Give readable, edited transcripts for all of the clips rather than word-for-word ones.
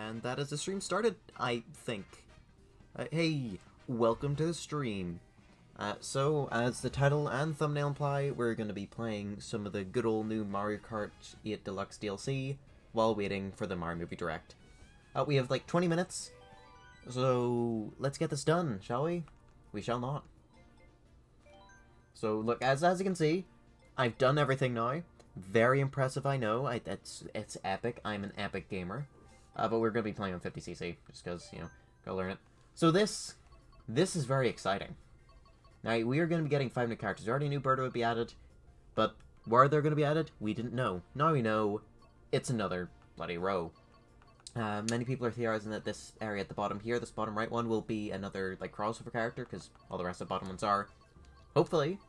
And that is the stream started, I think. Hey, welcome to the stream. So, as the title and thumbnail imply, we're going to be playing some of the good old new Mario Kart 8 Deluxe DLC while waiting for the Mario Movie Direct. We have like 20 minutes, so let's get this done, shall we? We shall not. So, look, as you can see, I've done everything now. Very impressive, I know. It's epic. I'm an epic gamer. But we're going to be playing on 50cc, just because, you know, go learn it. So this is very exciting. Now, we are going to be getting 5 new characters. We already knew Birdo would be added, but where they're going to be added, we didn't know. Now we know it's another bloody row. Many people are theorizing that this area at the bottom here, this bottom right one, will be another, like, crossover character, because all the rest of the bottom ones are. Hopefully.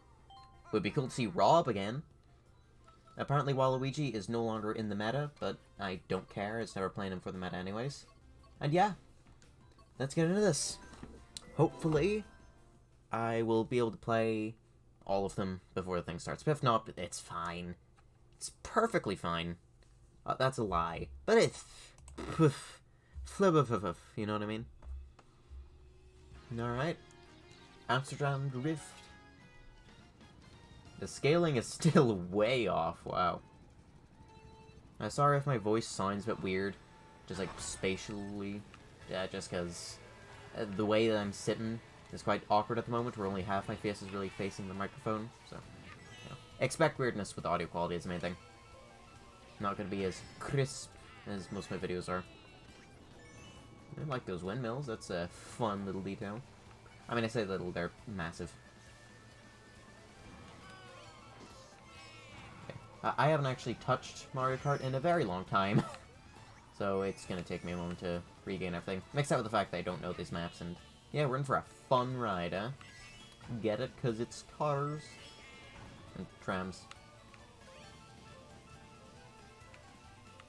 Would be cool to see Rob again. Apparently Waluigi is no longer in the meta, but I don't care, as never playing him for the meta anyways. And yeah, let's get into this. Hopefully, I will be able to play all of them before the thing starts. But if not, it's fine. It's perfectly fine. That's a lie. But it's... you know what I mean? Alright. Amsterdam Drift. The scaling is still way off, wow. Sorry if my voice sounds a bit weird, just like spatially, just because the way that I'm sitting is quite awkward at the moment, where only half my face is really facing the microphone, so, you know. Expect weirdness with audio quality is the main thing. Not going to be as crisp as most of my videos are. I like those windmills, that's a fun little detail. I mean, I say little, they're massive. I haven't actually touched Mario Kart in a very long time, so it's gonna take me a moment to regain everything. Mixed out with the fact that I don't know these maps, and yeah, we're in for a fun ride, huh? Get it? 'Cause it's cars and trams.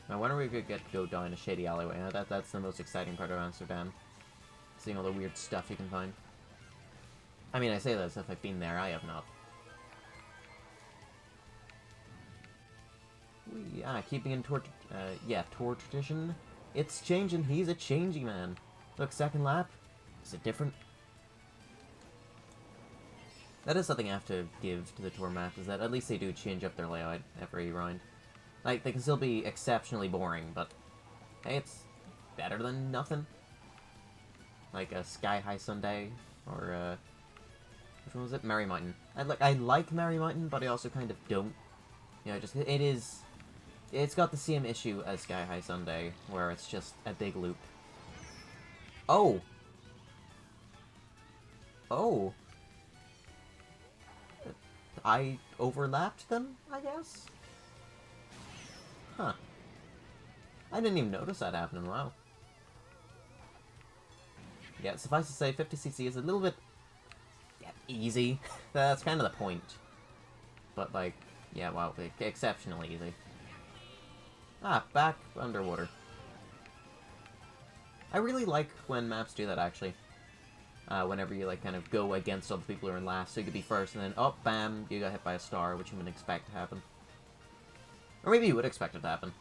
Now, when are we gonna go down a shady alleyway? That's the most exciting part of Amsterdam. Seeing all the weird stuff you can find. I mean, I say that as if I've been there. I have not. Keeping in tour tradition. It's changing. He's a changing man. Look, second lap. Is it different? That is something I have to give to the tour map, is that at least they do change up their layout every round. Like, they can still be exceptionally boring, but hey, it's better than nothing. Like a Sky High Sunday, or which one was it? Merry Mountain. I like Merry Mountain, but I also kind of don't. You know, it's got the same issue as Sky High Sunday, where it's just a big loop. Oh! Oh! I overlapped them, I guess? Huh. I didn't even notice that happening, wow. Yeah, suffice to say, 50cc is a little bit... yeah, easy. That's kind of the point. But, like, yeah, wow, exceptionally easy. Back underwater. I really like when maps do that, actually. Whenever you, like, kind of go against all the people who are in last, so you could be first, and then, oh, bam, you got hit by a star, which you wouldn't expect to happen. Or maybe you would expect it to happen.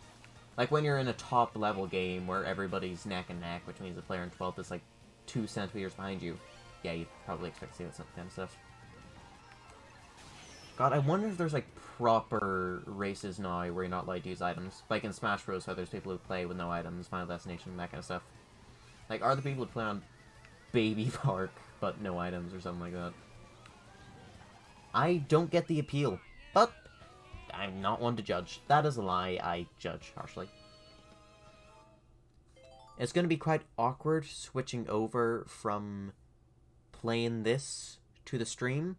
Like, when you're in a top-level game where everybody's neck and neck, which means the player in 12th is, like, 2 centimeters behind you. Yeah, you'd probably expect to see that kind of stuff. God, I wonder if there's, like, proper races now where you're not allowed to use items. Like in Smash Bros, how there's people who play with no items, Final Destination, that kind of stuff. Like, are the people who play on Baby Park, but no items or something like that? I don't get the appeal, but I'm not one to judge. That is a lie, I judge harshly. It's going to be quite awkward switching over from playing this to the stream.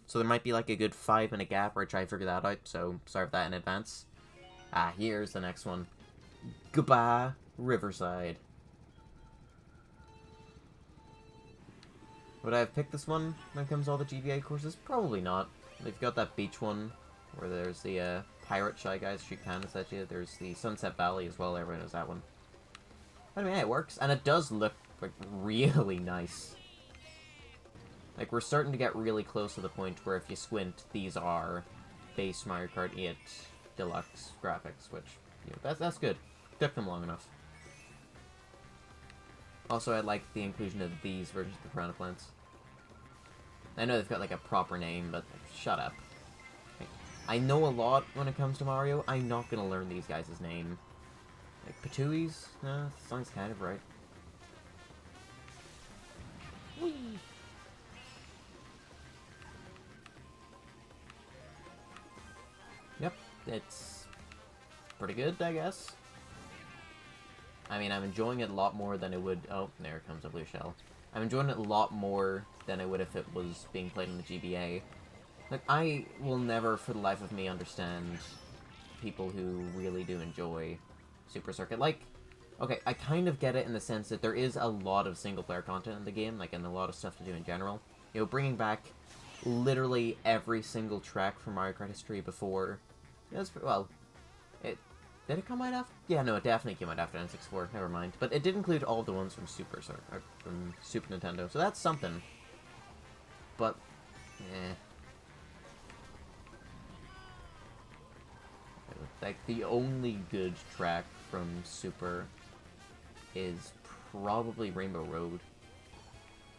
So there might be like a good 5-minute gap where I try to figure that out, so sorry for that in advance. Here's the next one. Goodbye, Riverside. Would I have picked this one when it comes to all the GBA courses? Probably not. They've got that beach one, where there's the Pirate Shy Guys shoot cannons at you. There's the Sunset Valley as well, everyone knows that one. But I mean, yeah, it works, and it does look like really nice. Like, we're starting to get really close to the point where if you squint, these are base Mario Kart 8 Deluxe graphics, which, you know, that's good. Took them long enough. Also, I like the inclusion of these versions of the Piranha Plants. I know they've got, like, a proper name, but shut up. I know a lot when it comes to Mario. I'm not gonna learn these guys' name. Like, Patuis? No, sounds kind of right. Whee! Yep, it's pretty good, I guess. I mean, I'm enjoying it a lot more than it would... Oh, there comes a blue shell. I'm enjoying it a lot more than I would if it was being played on the GBA. Like, I will never, for the life of me, understand people who really do enjoy Super Circuit. Like, okay, I kind of get it in the sense that there is a lot of single-player content in the game, like, and a lot of stuff to do in general. You know, bringing back literally every single track from Mario Kart history before... well, did it come out after? Yeah, no, it definitely came out after N64. Never mind. But it did include all of the ones from Super Nintendo, so that's something. But, like, the only good track from Super is probably Rainbow Road.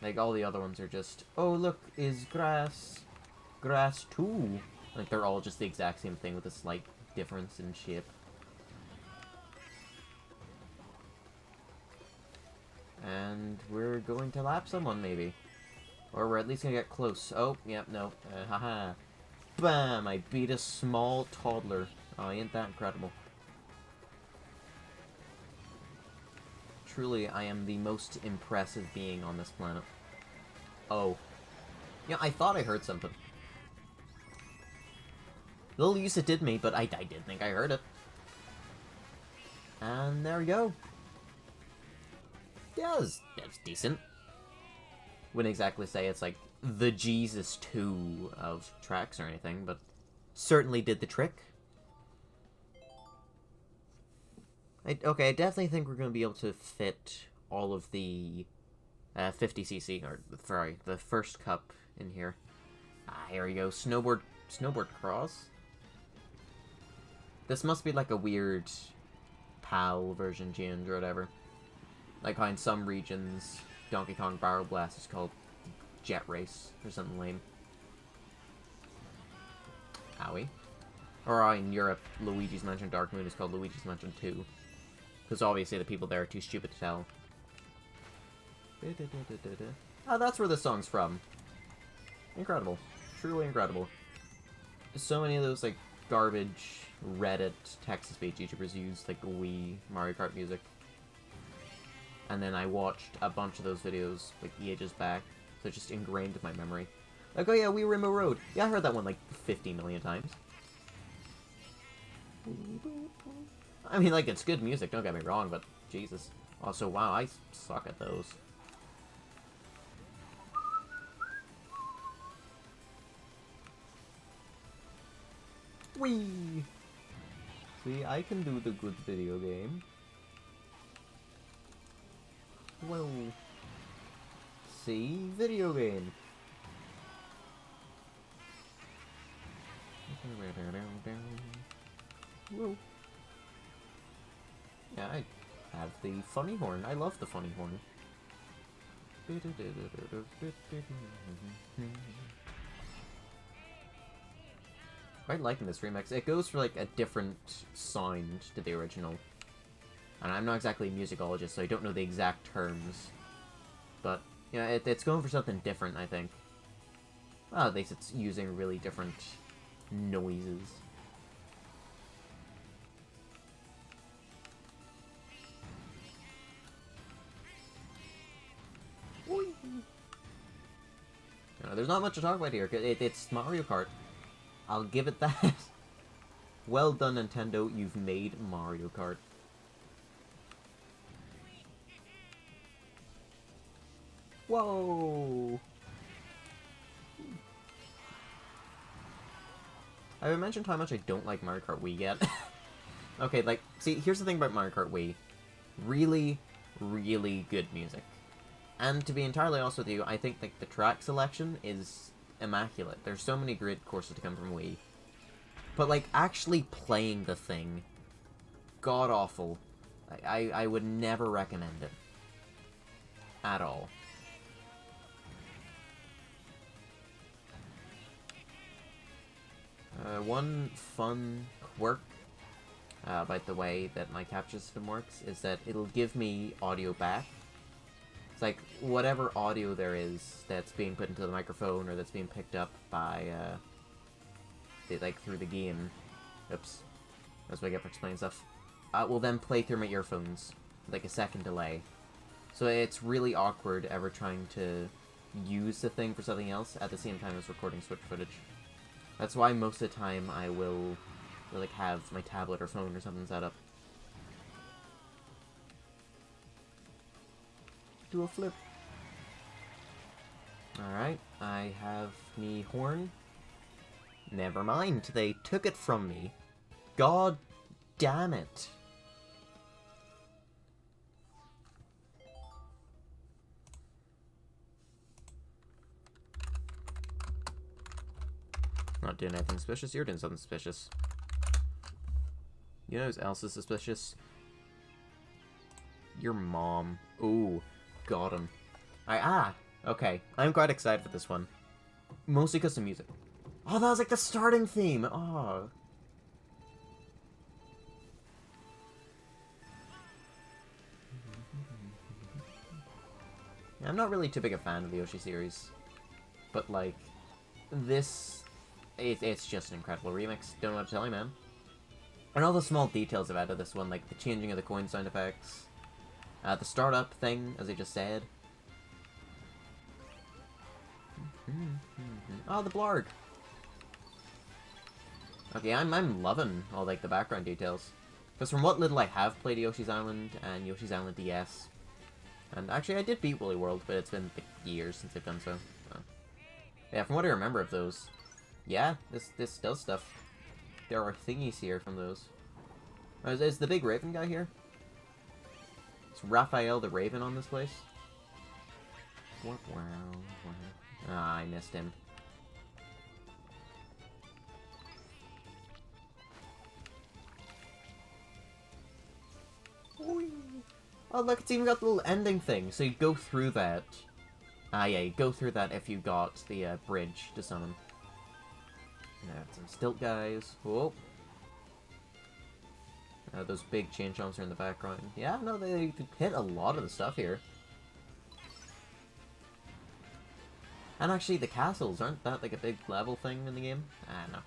Like, all the other ones are just, oh, look, is grass too? Like, they're all just the exact same thing with a slight difference in shape. And we're going to lap someone, maybe. Or we're at least gonna get close. Oh, yep, no. Haha. Bam! I beat a small toddler. Oh, ain't that incredible. Truly, I am the most impressive being on this planet. Oh. Yeah, I thought I heard something. Little use it did me, but I did think I heard it. And there we go. Yeah, that's decent. Wouldn't exactly say it's like the Jesus 2 of tracks or anything, but certainly did the trick. Okay, I definitely think we're going to be able to fit all of the 50cc, or sorry, the first cup in here. Ah, here we go. Snowboard cross. This must be like a weird PAL version change or whatever. Like how in some regions, Donkey Kong Barrel Blast is called Jet Race or something lame. Owie. Or in Europe, Luigi's Mansion Dark Moon is called Luigi's Mansion 2. Because obviously the people there are too stupid to tell. Oh, that's where the song's from. Incredible. Truly incredible. So many of those, like, garbage Reddit text-to-speech YouTubers use, like, Wii Mario Kart music. And then I watched a bunch of those videos, like, ages back. So it's just ingrained in my memory. Like, oh yeah, Wii Rainbow Road. Yeah, I heard that one, like, 50 million times. I mean, like, it's good music, don't get me wrong, but Jesus. Also, wow, I suck at those. Whee! See, I can do the good video game. Whoa. See? Video game. Whoa. Yeah, I have the funny horn. I love the funny horn. Quite liking this remix. It goes for, like, a different sound to the original. And I'm not exactly a musicologist, so I don't know the exact terms. But, yeah, it's going for something different, I think. Well, at least it's using really different noises. There's not much to talk about here. It's Mario Kart. I'll give it that. Well done, Nintendo. You've made Mario Kart. Whoa! I haven't mentioned how much I don't like Mario Kart Wii yet. Okay, like, see, here's the thing about Mario Kart Wii. Really, really good music. And to be entirely honest with you, I think, like, the track selection is immaculate. There's so many great courses to come from Wii. But, like, actually playing the thing, god-awful. I would never recommend it. at all. One fun quirk about the way that my capture system works is that it'll give me audio back. It's like whatever audio there is that's being put into the microphone or that's being picked up by, like through the game. Oops. That's what I get for explaining stuff. Will then play through my earphones, like a second delay. So it's really awkward ever trying to use the thing for something else at the same time as recording Switch footage. That's why most of the time I will like have my tablet or phone or something set up. Do a flip. Alright, I have me horn. Never mind, they took it from me. God damn it. Not doing anything suspicious, you're doing something suspicious. You know who else is suspicious? Your mom. Ooh, got him. Okay. I'm quite excited for this one. Mostly because of music. Oh, that was like the starting theme! Oh. I'm not really too big a fan of the Yoshi series. But, like, this... It's just an incredible remix. Don't know what to tell you, man. And all the small details I've added to this one, like the changing of the coin sound effects, the startup thing, as I just said. Oh, the blarg. Okay, I'm loving all like the background details, because from what little I have played Yoshi's Island and Yoshi's Island DS, and actually I did beat Woolly World, but it's been like, years since I've done so. Yeah, from what I remember of those. Yeah, this does stuff. There are thingies here from those. Oh, is the big raven guy here? Is Raphael the Raven on this place? Wow. Ah, I missed him. Oh look, it's even got the little ending thing, so you go through that. Ah yeah, you go through that if you got the bridge to summon. Some stilt guys. Whoa. Those big chain chomps are in the background. Yeah, no, they hit a lot of the stuff here. And actually, the castles, aren't that like a big level thing in the game? Ah, no.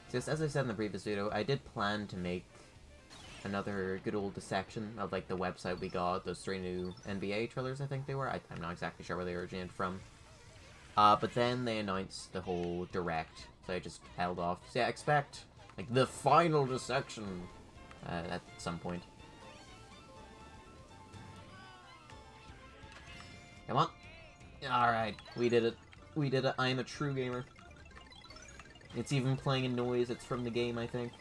Just as I said in the previous video, I did plan to make another good old dissection of like the website we got, those 3 new NBA trailers I think they were. I'm not exactly sure where they originated from. But then they announced the whole direct, so I just held off. So yeah, expect like the final dissection at some point. Come on. Alright, we did it. We did it. I am a true gamer. It's even playing a noise. It's from the game, I think.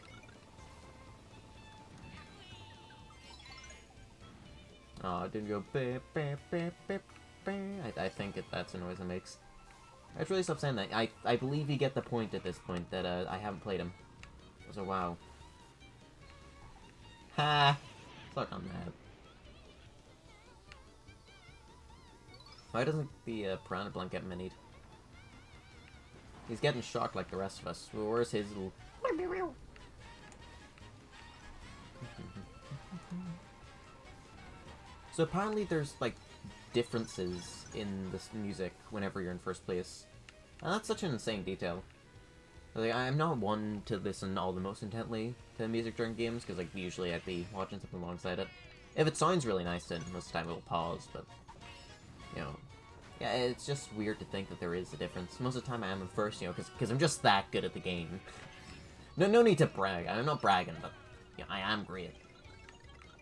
Oh, it didn't go beep, beep, beep, beep, beep. I think that's a noise it makes. I should really stop saying that. I believe you get the point at this point that I haven't played him. So wow. Ha! Fuck on that. Why doesn't the Piranha Plant get minied? He's getting shocked like the rest of us. Well, where's his little... So apparently there's, like, differences in this music whenever you're in first place. And that's such an insane detail. Like, I'm not one to listen all the most intently to music during games, because, like, usually I'd be watching something alongside it. If it sounds really nice, then most of the time it will pause, but, you know... Yeah, it's just weird to think that there is a difference. Most of the time I am in first, you know, because I'm just that good at the game. No need to brag. I'm not bragging, but, you know, I am great.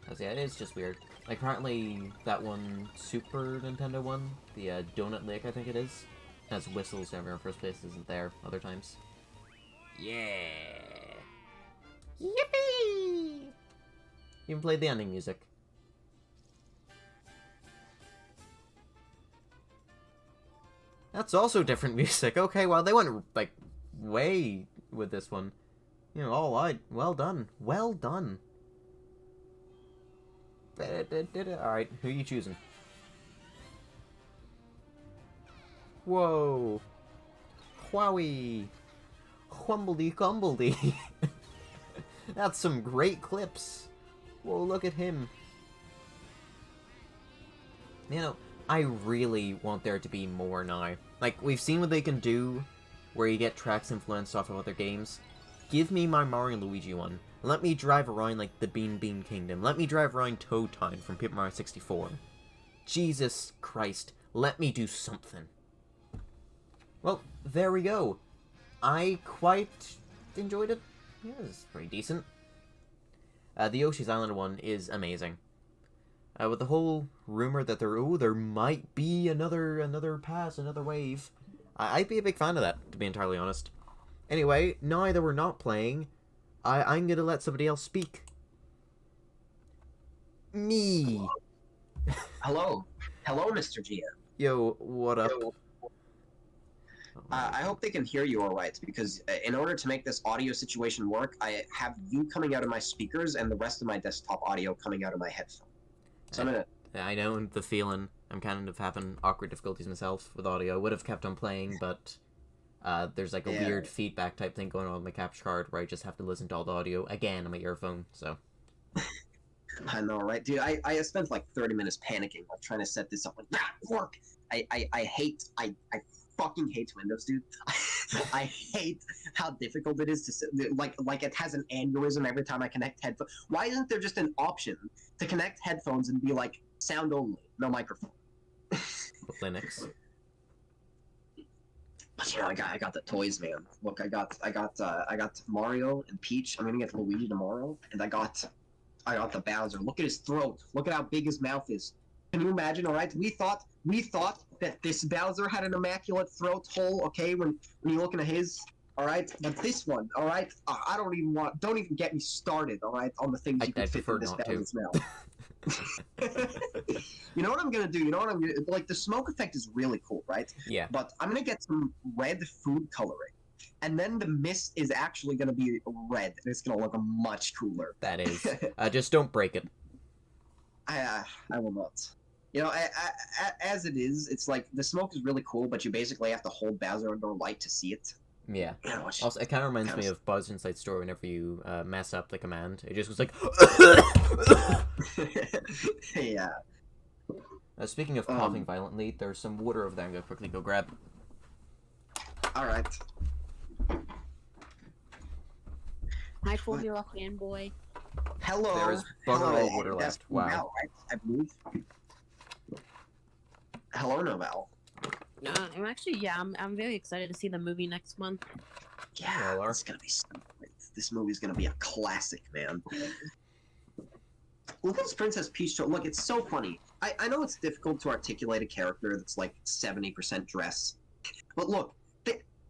Because, yeah, it is just weird. Like, apparently, that one Super Nintendo one, the Donut Lake, I think it is, has whistles whenever in first place isn't there other times. Yeah! Yippee! You even played the ending music. That's also different music. Okay, well, they went, like, way with this one. You know, all right. Well done. Well done. Alright, who are you choosing? Whoa. Wowie. Whumbledy cumbledy. That's some great clips. Whoa, look at him. You know, I really want there to be more now. Like, we've seen what they can do, where you get tracks influenced off of other games. Give me my Mario and Luigi one. Let me drive around like the Bean Bean Kingdom. Let me drive around Toad Town from Paper Mario 64. Jesus Christ, let me do something. Well, there we go. I quite enjoyed it. Yeah, it was pretty decent. The Yoshi's Island one is amazing. With the whole rumor that there might be another pass, another wave. I'd be a big fan of that, to be entirely honest. Anyway, now that we're not playing, I'm gonna let somebody else speak. Me. Hello. Hello, Mr. GM. Yo, what up? Yo. I hope they can hear you all right, because in order to make this audio situation work, I have you coming out of my speakers and the rest of my desktop audio coming out of my headphones. So I'm gonna... I know the feeling. I'm kind of having awkward difficulties myself with audio. I would have kept on playing, but there's like a weird feedback type thing going on with my capture card where I just have to listen to all the audio again on my earphone, so... I know, right? Dude, I spent like 30 minutes panicking, like trying to set this up. Like, work! I fucking hate Windows, dude. I hate how difficult it is to like it has an aneurysm every time I connect headphones. Why isn't there just an option to connect headphones and be like sound only, no microphone? Linux. But you know, I got the toys, man. Look, I got Mario and Peach. I'm gonna get Luigi tomorrow, and I got the Bowser. Look at his throat. Look at how big his mouth is. Can you imagine? All right, we thought that this Bowser had an immaculate throat hole. Okay, when you're looking at his, all right, but this one, all right, I don't even get me started, all right, on the things you can fit in this Bowser's mouth. You know what I'm gonna do? You know what I'm gonna like? The smoke effect is really cool, right? Yeah. But I'm gonna get some red food coloring, and then the mist is actually gonna be red, and it's gonna look much cooler. That is. Just don't break it. I will not. You know, as it is, it's like the smoke is really cool, but you basically have to hold Bowser under light to see it. Yeah. You know, also, it kind of reminds me of Buzz Inside Story whenever you mess up the command. It just goes like... Yeah. Speaking of coughing violently, there's some water over there I'm going to quickly go grab. Alright. Hi, Formula fanboy. Hello. There is bugger all water left. Wow. Novel, right? I believe. Hello, Novel. I'm actually, I'm very excited to see the movie next month. Yeah, it's gonna be so great. This movie's gonna be a classic, man. Look at this Princess Peach. Look, it's so funny. I know it's difficult to articulate a character that's like 70% dress, but look,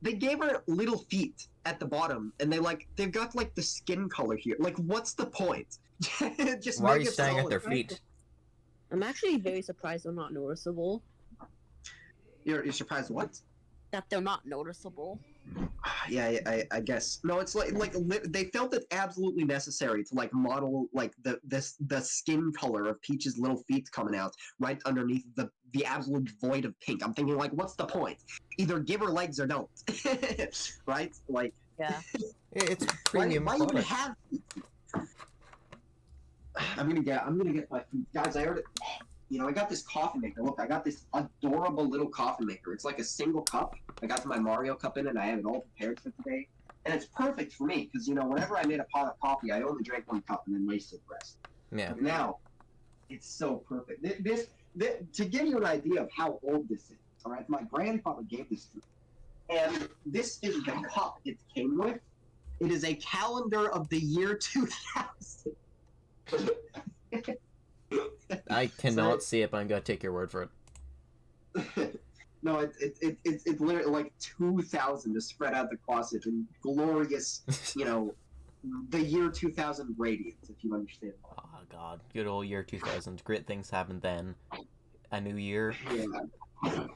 they gave her little feet at the bottom, and they've got like the skin color here. Like, what's the point? Just why are you staring at their feet? I'm actually very surprised they're not noticeable. You're surprised what? That they're not noticeable. Yeah, I guess. No, it's like they felt it absolutely necessary to like model like the skin color of Peach's little feet coming out right underneath the absolute void of pink. I'm thinking like, what's the point? Either give her legs or don't. Right? Like. Yeah. It's premium. Why even have? I'm gonna get my food, guys. I already. You know, I got this coffee maker. Look, I got this adorable little coffee maker. It's like a single cup. I got my Mario cup in it, and I have it all prepared for today. And it's perfect for me, because, you know, whenever I made a pot of coffee, I only drank one cup and then wasted the rest. Yeah. But now, it's so perfect. This, to give you an idea of how old this is, all right, my grandfather gave this to me. And this is the cup it came with. It is a calendar of the year 2000. I cannot see it, but I'm gonna take your word for it. No, it's literally like 2000 to spread out across it in glorious, you know, the year 2000 radiance, if you understand. Oh God, good old year 2000. Great things happened then. A new year. Yeah.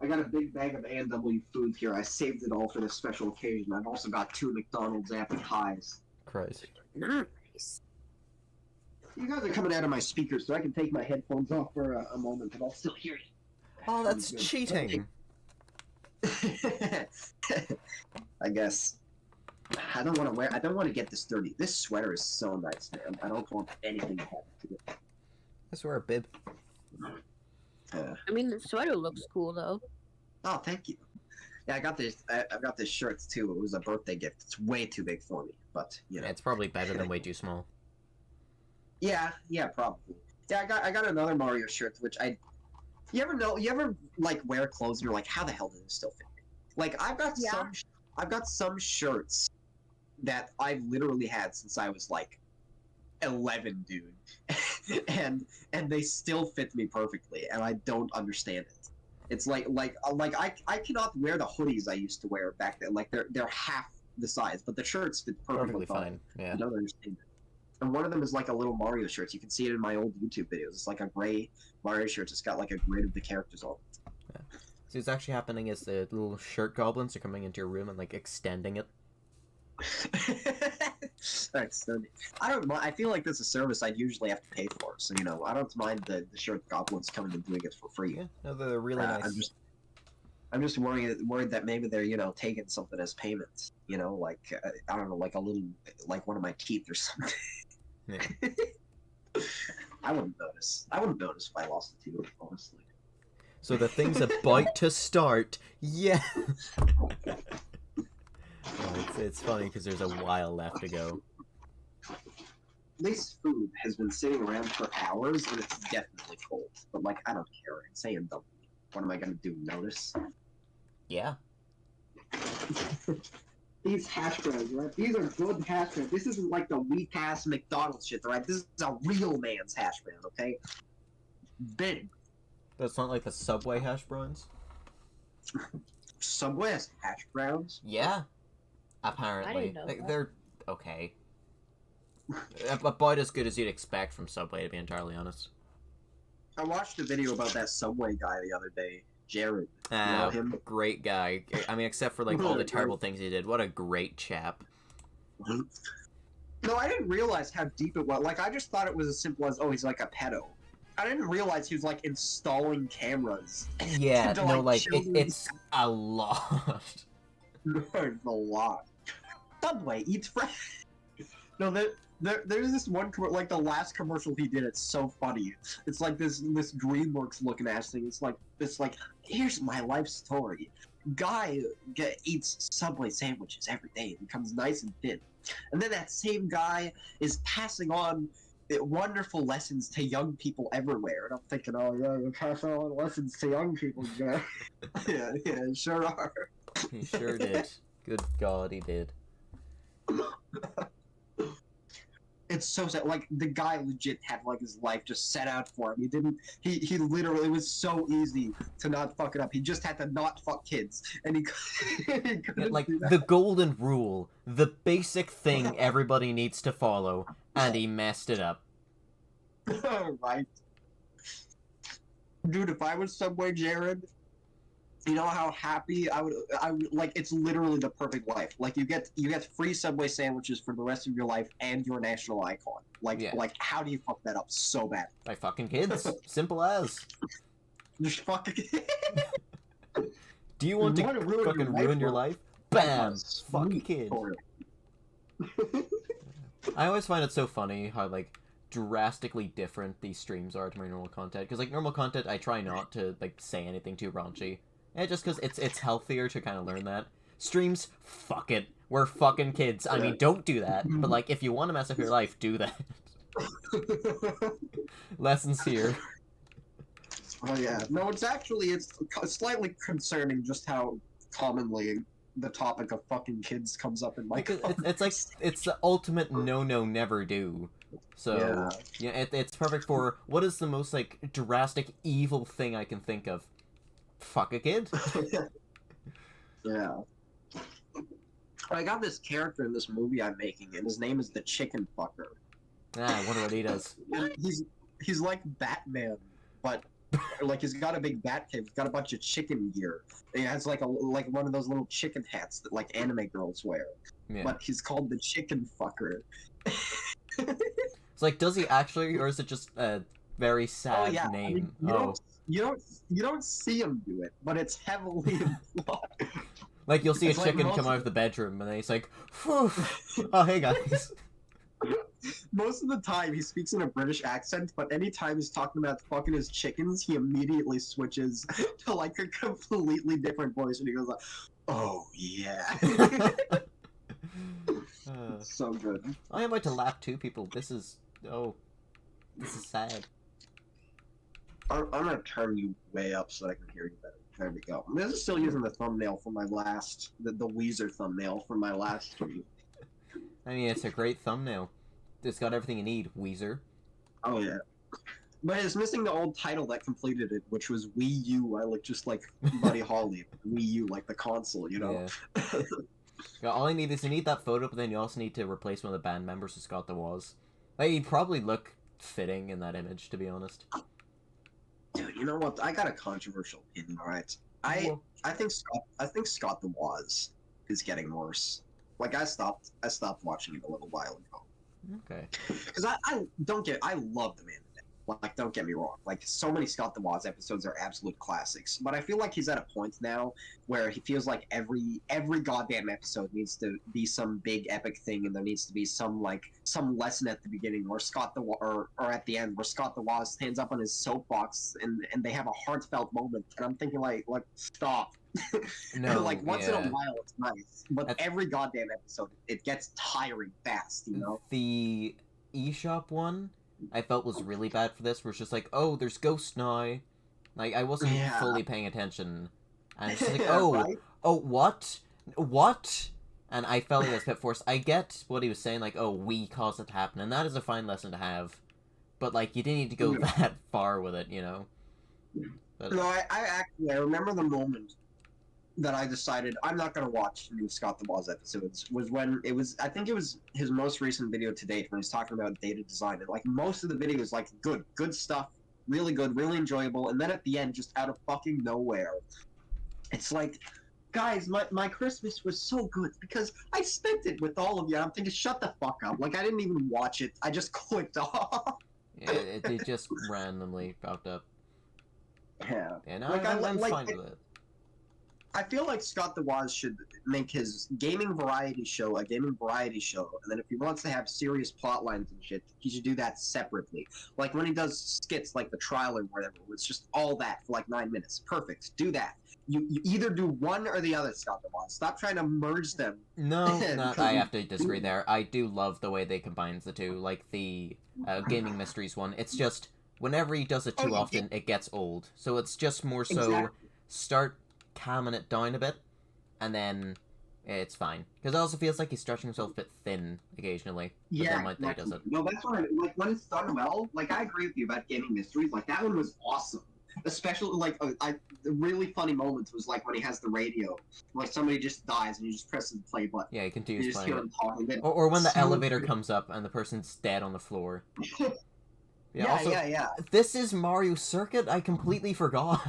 I got a big bag of A&W food here. I saved it all for this special occasion. I've also got 2 McDonald's apple pies. Christ. Nice. You guys are coming out of my speakers, so I can take my headphones off for a moment, and I'll still hear you. Oh, that's cheating. I guess. I don't want to get this dirty. This sweater is so nice, man. I don't want anything to happen to it. I swear a bib. I mean, the sweater looks cool though. Oh, thank you. Yeah, I got this. I've got this shirt too. It was a birthday gift. It's way too big for me, but you know. It's probably better than way too small. Yeah, probably. Yeah, I got another Mario shirt, which You ever like wear clothes and you're like, how the hell does this still fit me? Like I've got some shirts that I've literally had since I was like 11, dude, and they still fit me perfectly, and I don't understand it. It's like I cannot wear the hoodies I used to wear back then. Like they're half the size, but the shirts fit perfectly fine. Yeah. I don't understand it. And one of them is like a little Mario shirt. You can see it in my old YouTube videos. It's like a gray Mario shirt. It's got like a grid of the characters on it. Yeah. See, what's actually happening is the little shirt goblins are coming into your room and like extending it. I don't mind. I feel like this is a service I'd usually have to pay for. So you know, I don't mind the shirt goblins coming and doing it for free. Yeah, no, they're really nice. I'm just worried that maybe they're taking something as payment. Like I don't know, like a little like one of my teeth or something. Yeah. I wouldn't notice. I wouldn't notice if I lost a tooth, honestly. So the thing's about to start. Yeah. It's funny because there's a while left to go. This food has been sitting around for hours and it's definitely cold. But like, I don't care. It's saying double. What am I gonna do? Notice? Yeah. These hash browns, right? These are good hash browns. This isn't like the weak ass McDonald's shit, right? This is a real man's hash brown, okay? Big. That's not like the Subway hash browns? Subway has hash browns? Yeah. Apparently. I didn't know that. They're okay. About as good as you'd expect from Subway, to be entirely honest. I watched a video about that Subway guy the other day. Jared. You know him? Great guy. I mean, except for like all the terrible things he did. What a great chap. No, I didn't realize how deep it was. Like, I just thought it was as simple as, oh, he's like a pedo. I didn't realize he was like installing cameras. Yeah, to, no, like show it's a lot. It's a lot. Subway eats fresh. No, there's this one like the last commercial he did. It's so funny. It's like this DreamWorks looking ass thing. It's like here's my life story. Guy eats Subway sandwiches every day and becomes nice and thin, and then that same guy is passing on wonderful lessons to young people everywhere. And I'm thinking, oh yeah, you're passing on lessons to young people, Jared. yeah, sure are. He sure did. Good God, he did. It's so sad. Like, the guy legit had, like, his life just set out for him. He literally, it was so easy to not fuck it up. He just had to not fuck kids. And he couldn't Like, do that. the golden rule. The basic thing everybody needs to follow. And he messed it up. Right. Dude, if I was Subway Jared, you know how happy I would like, it's literally the perfect life. Like, you get free Subway sandwiches for the rest of your life and you're a national icon. Like, Yeah. like how do you fuck that up so bad? By fucking kids. Simple as. Just fucking Do you want to wanna ruin fucking your life, ruin your bro? life? Bam! Yes. Fuck a kid. I always find it so funny how, like, drastically different these streams are to my normal content. Because, like, normal content, I try not to, like, say anything too raunchy. And just because it's healthier to kind of learn that. Streams, fuck it. We're fucking kids. I mean, don't do that. But, like, if you want to mess up your life, do that. Lessons here. Oh yeah. No, it's slightly concerning just how commonly the topic of fucking kids comes up in my Because it's like, it's the ultimate no, never do. So, yeah, it's perfect for, what is the most, like, drastic evil thing I can think of? Fuck a kid. Yeah. I got this character in this movie I'm making, and his name is the Chicken Fucker. I wonder what he does. And he's like Batman, but Like he's got a big bat cave. He's got a bunch of chicken gear. He has like one of those little chicken hats that like anime girls wear. Yeah. But he's called the chicken fucker. It's like, does he actually, or is it just a very sad name? You don't see him do it, but it's heavily implied. Like you'll see It's a like chicken come out of the bedroom, and then he's like, "Phew. Oh hey guys." Most of the time he speaks in a British accent, but anytime he's talking about fucking his chickens, he immediately switches to like a completely different voice, and he goes like, "Oh yeah." So good. I am about to laugh too, people. This is sad. I'm gonna turn you way up so that I can hear you better. There we go. This is still using the thumbnail from my last, the Weezer thumbnail from my last stream. I mean, it's a great thumbnail. It's got everything you need, Weezer. Oh yeah. But it's missing the old title that completed it, which was Wii U. I look just like Buddy Holly. Wii U, like the console, you know? Yeah. Yeah, all I need is you need that photo, but then you also need to replace one of the band members with Scott the Woz. Like, he'd probably look fitting in that image, to be honest. Dude, you know what? I got a controversial opinion, alright? I think Scott the Woz is getting worse. Like I stopped watching it a little while ago. Okay. Because I love the man. Like, don't get me wrong. Like, so many Scott the Woz episodes are absolute classics. But I feel like he's at a point now where he feels like every goddamn episode needs to be some big epic thing, and there needs to be some lesson at the beginning, or or at the end, where Scott the Woz stands up on his soapbox and they have a heartfelt moment. And I'm thinking like stop. No, like once in a while it's nice, but every goddamn episode it gets tiring fast, you know. The eShop one I felt was really bad for this, where it's just like, oh, there's ghosts now. Like, I wasn't fully paying attention. And it's just like, Right? What? And I felt like it was a bit forced. I get what he was saying, like, oh, we caused it to happen, and that is a fine lesson to have. But, like, you didn't need to go that far with it, you know? But, No, I remember the moment that I decided I'm not gonna watch new Scott the Woz episodes was when I think it was his most recent video to date when he's talking about data design, and like most of the video is like good stuff, really good, really enjoyable, and then at the end, just out of fucking nowhere, it's like, guys, my Christmas was so good because I spent it with all of you. I'm thinking, shut the fuck up. Like, I didn't even watch it. I just clicked off. yeah, it just randomly popped up. Yeah. And Like, I'm fine with it. I feel like Scott the Woz should make his gaming variety show a gaming variety show, and then if he wants to have serious plot lines and shit, he should do that separately. Like when he does skits like the trial or whatever, it's just all that for like 9 minutes. Perfect. Do that. You either do one or the other, Scott the Woz. Stop trying to merge them. No, I have to disagree there. I do love the way they combine the two, like the gaming mysteries one. It's just whenever he does it too often, it gets old. So it's just more so start calming it down a bit, and then it's fine. Because it also feels like he's stretching himself a bit thin occasionally. But Yeah, then he does it. No, that's why, like, when it's done well, like, I agree with you about gaming mysteries. Like, that one was awesome. Especially, like, the really funny moments was, like, when he has the radio. Like, somebody just dies, and you just press the play button. Yeah, he You continues just playing hear it. him talking. Or when the So elevator good. comes up and the person's dead on the floor. Yeah. This is Mario Circuit? I completely forgot.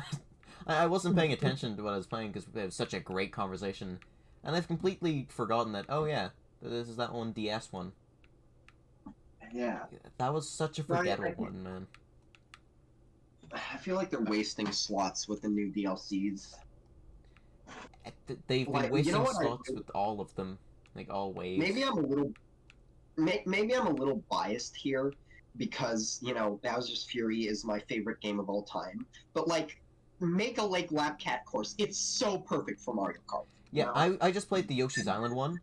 I wasn't paying attention to what I was playing because it was such a great conversation. And I've completely forgotten that, oh yeah, this is that one DS one. Yeah. That was such a forgettable one, man. I feel like they're wasting slots with the new DLCs. They've been Like, you wasting know what slots with all of them. Like, all waves. Maybe I'm a little biased here because, you know, Bowser's Fury is my favorite game of all time. But, like, make a Lake Lab Cat course. It's so perfect for Mario Kart. Yeah, I just played the Yoshi's Island one.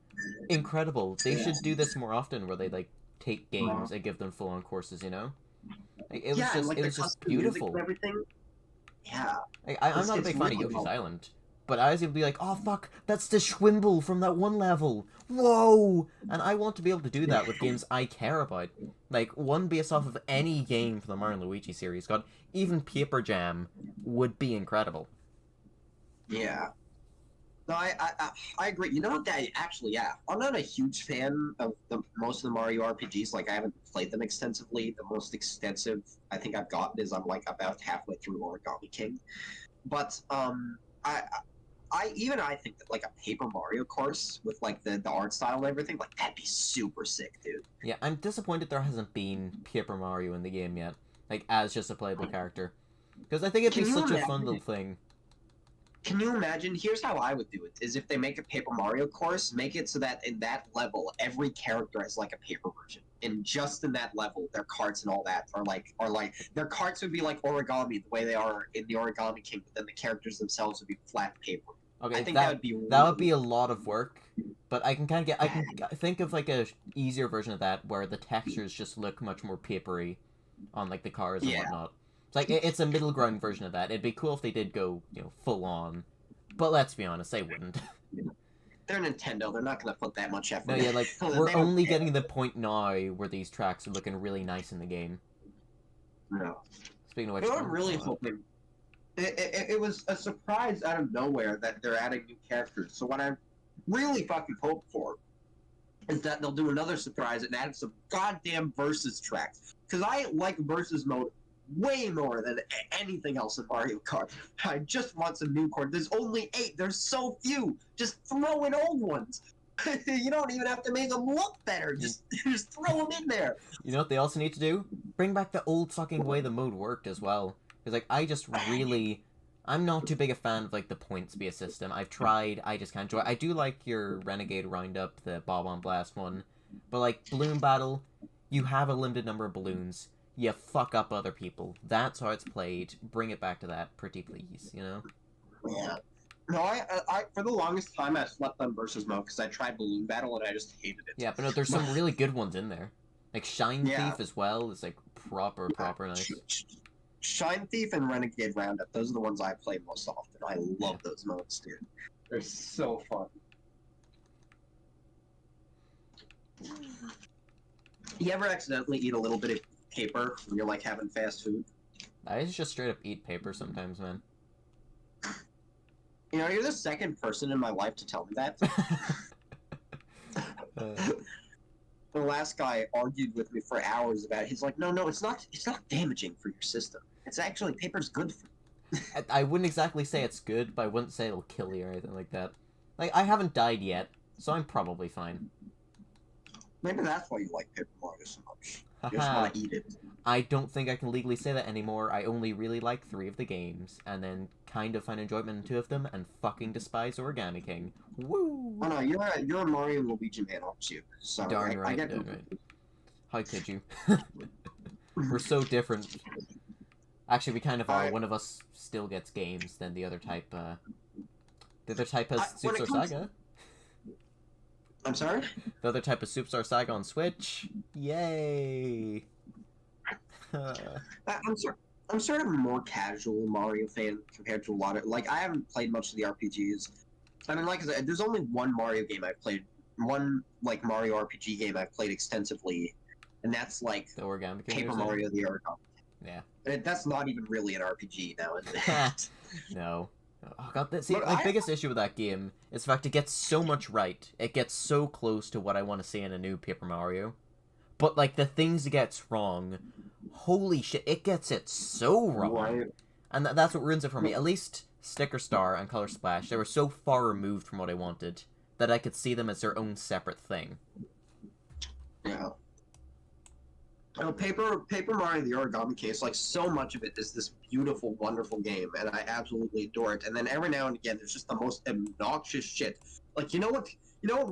Incredible. They should do this more often, where they like take games and give them full-on courses. You know, like, it was just beautiful. And everything. Yeah. Like, I'm not a big fan of Yoshi's Island, but I was able to be like, oh fuck, that's the Schwimble from that one level. Whoa! And I want to be able to do that with games I care about. Like, one based off of any game from the Mario and Luigi series. God, even Paper Jam would be incredible. Yeah. No, I agree. You know what? That actually, yeah, I'm not a huge fan of most of the Mario RPGs. Like, I haven't played them extensively. The most extensive I think I've gotten is I'm like about halfway through Origami King. But I think that like a Paper Mario course with like the art style and everything, like that'd be super sick, dude. Yeah, I'm disappointed there hasn't been Paper Mario in the game yet, like as just a playable character, because I think it'd be Can you such a imagine? fun little thing. Can you imagine? Here's how I would do it: is if they make a Paper Mario course, make it so that in that level, every character has like a paper version, and just in that level, their carts and all that are like their carts would be like origami, the way they are in the Origami King, but then the characters themselves would be flat paper. Okay, I think that that would be that really would be a lot of work, but I can kind of get I can think of like a easier version of that where the textures just look much more papery on like the cars and Yeah. whatnot. It's like it's a middle ground version of that. It'd be cool if they did go full on, but let's be honest, they wouldn't. They're Nintendo. They're not gonna put that much effort. No, in. yeah, like They we're don't only care. getting the point now where these tracks are looking really nice in the game. No. Speaking of which, You know what I'm really hoping? It was a surprise out of nowhere that they're adding new characters. So what I really fucking hope for is that they'll do another surprise and add some goddamn versus tracks. Because I like versus mode way more than anything else in Mario Kart. I just want some new cards. There's only 8. There's so few. Just throw in old ones. You don't even have to make them look better. Just throw them in there. You know what they also need to do? Bring back the old fucking way the mode worked as well. Because, like, I'm not too big a fan of, like, the points-based system. I've tried, I just can't enjoy it. I do like your Renegade Roundup, the Bob on Blast one. But, like, Balloon Battle, you have a limited number of balloons. You fuck up other people. That's how it's played. Bring it back to that, pretty please, you know? Yeah. No, I for the longest time I slept on versus mode because I tried Balloon Battle and I just hated it. Yeah, but no, there's some really good ones in there. Like, Shine Yeah. Thief as well is, like, proper nice. Shine Thief and Renegade Roundup, those are the ones I play most often. I love those modes, dude. They're so fun. You ever accidentally eat a little bit of paper when you're like having fast food? I just straight up eat paper sometimes, man. You know, you're the second person in my life to tell me that. The last guy argued with me for hours about it. He's like, no, it's not damaging for your system. It's actually, paper's good for you. I wouldn't exactly say it's good, but I wouldn't say it'll kill you or anything like that. Like, I haven't died yet, so I'm probably fine. Maybe that's why you like Paper Mario so much. You just want to eat it. I don't think I can legally say that anymore. I only really like 3 of the games, and then kind of find enjoyment in 2 of them, and fucking despise Origami King. Woo! Oh no, you're a Mario and Luigi man, aren't you? So Darn right, get darn right. How could you? We're so different. Actually, we kind of are. One of us still gets games, then the other type, the other type has Superstar Saga. I'm sorry? The other type of Superstar Saga on Switch. Yay! I'm sort of a more casual Mario fan compared to a lot of like I haven't played much of the RPGs. I mean, like I said, there's only one Mario game I've played, one like Mario RPG game I've played extensively, and that's like the Origami King. Paper Mario: The Origami. Yeah. That's not even really an RPG now, is it? No. Oh god, see, my biggest issue with that game is the fact it gets so much right. It gets so close to what I want to see in a new Paper Mario. But, like, the things it gets wrong, holy shit, it gets it so wrong. Right. And that's what ruins it for me. At least Sticker Star and Color Splash, they were so far removed from what I wanted that I could see them as their own separate thing. Yeah. You know, Paper Mario: The Origami Case, like so much of it is this beautiful, wonderful game, and I absolutely adore it. And then every now and again, there's just the most obnoxious shit. Like you know what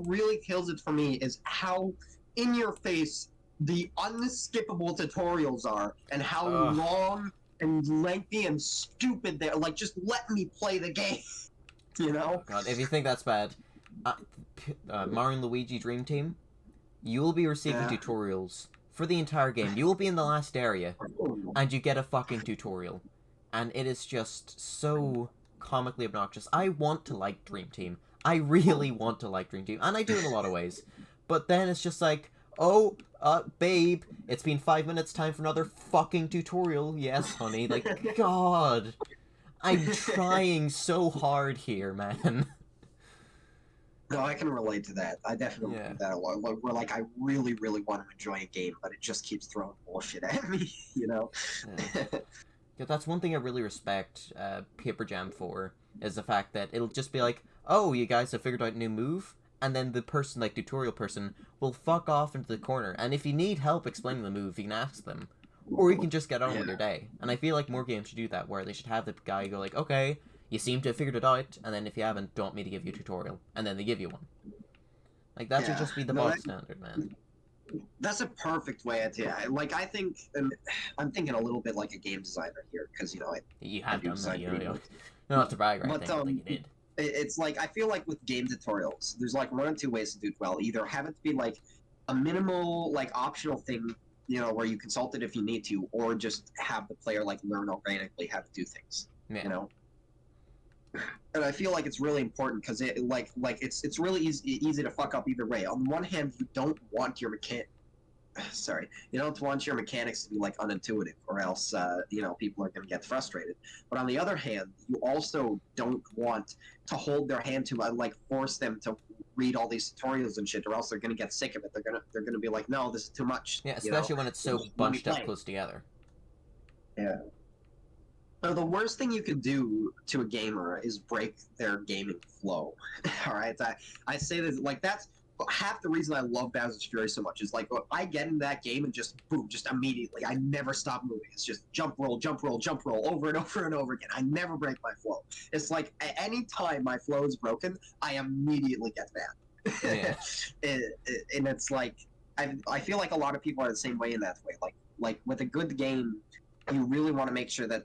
really kills it for me is how in your face the unskippable tutorials are, and how long and lengthy and stupid they're. Like, just let me play the game. You know? Oh god, if you think that's bad, Mario and Luigi Dream Team, you will be receiving tutorials. For the entire game, you will be in the last area, and you get a fucking tutorial. And it is just so comically obnoxious. I want to like Dream Team. I really want to like Dream Team, and I do in a lot of ways. But then it's just like, oh, babe, it's been 5 minutes, time for another fucking tutorial. Yes, honey. Like, God. I'm trying so hard here, man. No, I can relate to that. I definitely Yeah. do that a lot. Like, where like I really, really want to enjoy a game, but it just keeps throwing bullshit at me, you know? Yeah. Yeah, that's one thing I really respect Paper Jam for, is the fact that it'll just be like, oh, you guys have figured out a new move, and then the person, like, tutorial person, will fuck off into the corner, and if you need help explaining the move, you can ask them. Or you can just get on with your day. And I feel like more games should do that, where they should have the guy go like, okay, you seem to have figured it out, and then if you haven't, don't want me to give you a tutorial. And then they give you one. Like, that should just be the bog standard, man. That's a perfect way to, like, I think, and I'm thinking a little bit like a game designer here, because, you know, You have do done that, design you know, you videos. don't have to brag or But, anything, I think you did. It's like, I feel like with game tutorials, there's like one or two ways to do it well. Either have it be like a minimal, like, optional thing, you know, where you consult it if you need to, or just have the player, like, learn organically how to do things, Yeah. you know? And I feel like it's really important because it's really easy to fuck up either way. On the one hand, you don't want your you don't want your mechanics to be like unintuitive, or else you know, people are going to get frustrated. But on the other hand, you also don't want to hold their hand to like force them to read all these tutorials and shit, or else they're going to get sick of it. They're gonna be like, no, this is too much. Yeah, you know? especially when it's so bunched up close together. Yeah. So the worst thing you could do to a gamer is break their gaming flow. All right, I say this like that's half the reason I love Bowser's Fury so much. Is like I get in that game and just boom, just immediately. I never stop moving. It's just jump roll, jump roll, jump roll over and over and over again. I never break my flow. It's like at any time my flow is broken, I immediately get mad. Yeah. And it's like I feel like a lot of people are the same way in that way. Like with a good game, you really want to make sure that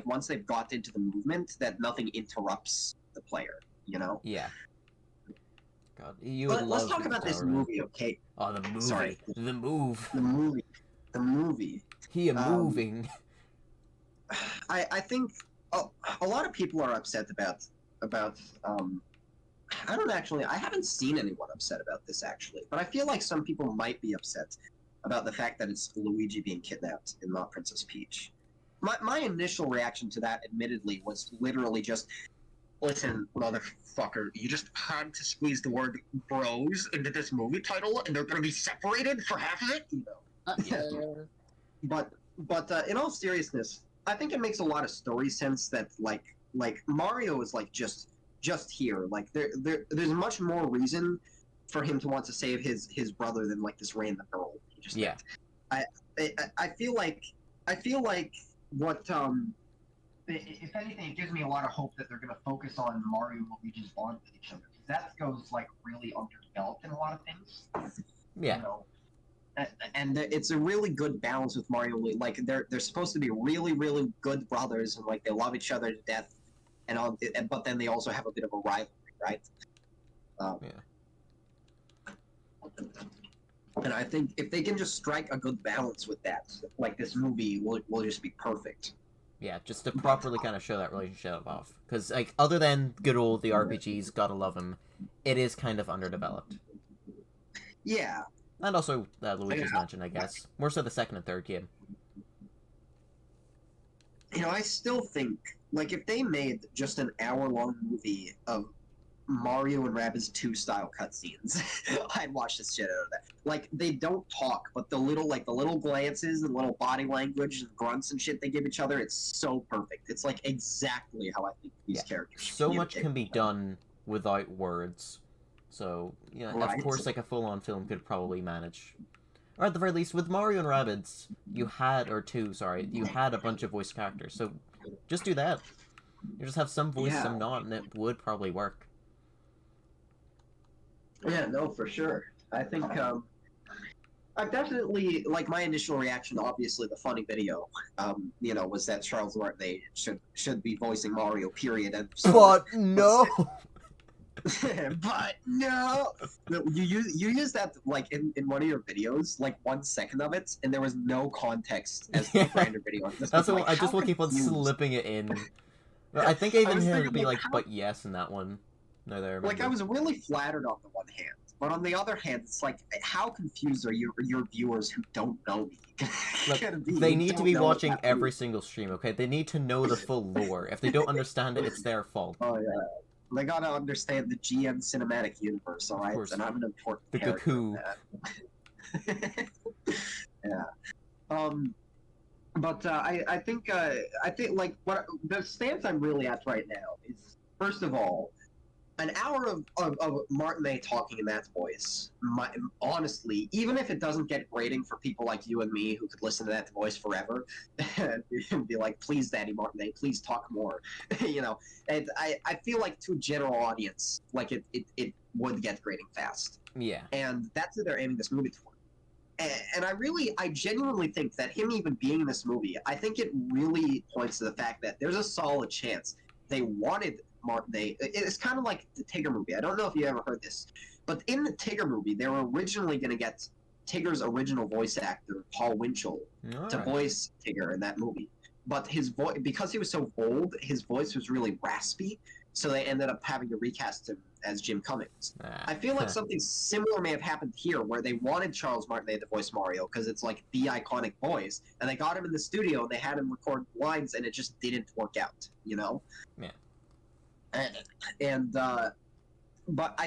once they've got into the movement, that nothing interrupts the player, you know? Yeah. God, you would Let's love talk about this movie, okay? Oh, the movie. Sorry. The move. The movie. He moving. I think a lot of people are upset about I haven't seen anyone upset about this actually, but I feel like some people might be upset about the fact that it's Luigi being kidnapped and not Princess Peach. My initial reaction to that, admittedly, was literally just, listen, motherfucker, you just had to squeeze the word bros into this movie title, and they're going to be separated for half of it? You know. But in all seriousness, I think it makes a lot of story sense that, like Mario is, like, just here. Like, there's much more reason for him to want to save his brother than, like, this random girl. Yeah. I feel like what if anything, it gives me a lot of hope that they're going to focus on Mario and Luigi's bond with each other, because that goes like really underdeveloped in a lot of things. Yeah. You know? And it's a really good balance with Mario and Luigi. Like they're supposed to be really, really good brothers, and like they love each other to death, but then they also have a bit of a rivalry, right? Yeah. And I think if they can just strike a good balance with that, like this movie will just be perfect. Yeah, just to properly kind of show that relationship off. Because, like, other than good old the RPGs, gotta love them, it is kind of underdeveloped. Yeah. And also, Luigi's Mansion, I guess. More so the second and third game. You know, I still think, like, if they made just an hour-long movie of Mario and Rabbids 2 style cutscenes, I'd watch this shit out of that. Like, they don't talk, but the little glances and little body language and grunts and shit they give each other, it's so perfect. It's like exactly how I think these characters should so much can be done without words. So, you know, right. Of course, like, a full-on film could probably manage. Or at the very least, with Mario and Rabbids, you had a bunch of voice characters, so just do that. You just have some voice, some not, and it would probably work. Yeah, no, for sure. I think I've definitely, like, my initial reaction, obviously, the funny video, you know, was that Charles Martinet should be voicing Mario, period. And so, but no! but no! You used that, like, in one of your videos, like, 1 second of it, and there was no context as to the random video. That's what I just will keep on slipping it in. I think I even heard it be like, but yes, in that one. No, there. Like, I was really flattered on the one hand, but on the other hand, it's like, how confused are your viewers who don't know me? Look, they need to be watching every single stream, okay? They need to know the full lore. If they don't understand it, it's their fault. Oh, yeah. They gotta understand the GM cinematic universe, all right? course. And I'm an important The character in Goku. that. Yeah. But I think like what the stance I'm really at right now is, first of all, an hour of Martinet talking in that voice. Honestly, even if it doesn't get rating for people like you and me who could listen to that voice forever, and be like, please, Daddy Martinet, please talk more. You know, and I feel like to a general audience, like it would get grading fast. Yeah. And that's what they're aiming this movie for. And I genuinely think that him even being in this movie, I think it really points to the fact that there's a solid chance they wanted Martin. It's kind of like the Tigger movie. I don't know if you ever heard this, but in the Tigger movie, they were originally going to get Tigger's original voice actor, Paul Winchell, to voice Tigger in that movie. But his voice, because he was so bold, his voice was really raspy. So they ended up having to recast him as Jim Cummings. I feel like something similar may have happened here, where they wanted Charles Martinet to voice Mario because it's like the iconic voice, and they got him in the studio and they had him record lines, and it just didn't work out, you know? Yeah. But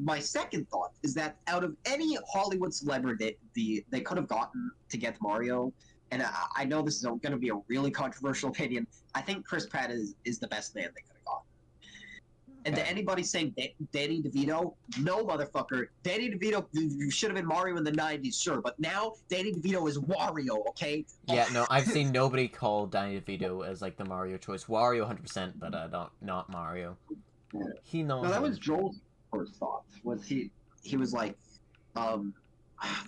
my second thought is that out of any Hollywood celebrity they could have gotten to get Mario, and I know this is going to be a really controversial opinion, I think Chris Pratt is the best man they could have gotten. And to anybody saying Danny DeVito, no, motherfucker. Danny DeVito should have been Mario in the 90s, sure. But now, Danny DeVito is Wario, okay? Yeah, no, I've seen nobody call Danny DeVito as, like, the Mario choice. Wario 100%, but not Mario. Yeah. He knows. No, that was Joel's first thought. Was he was like,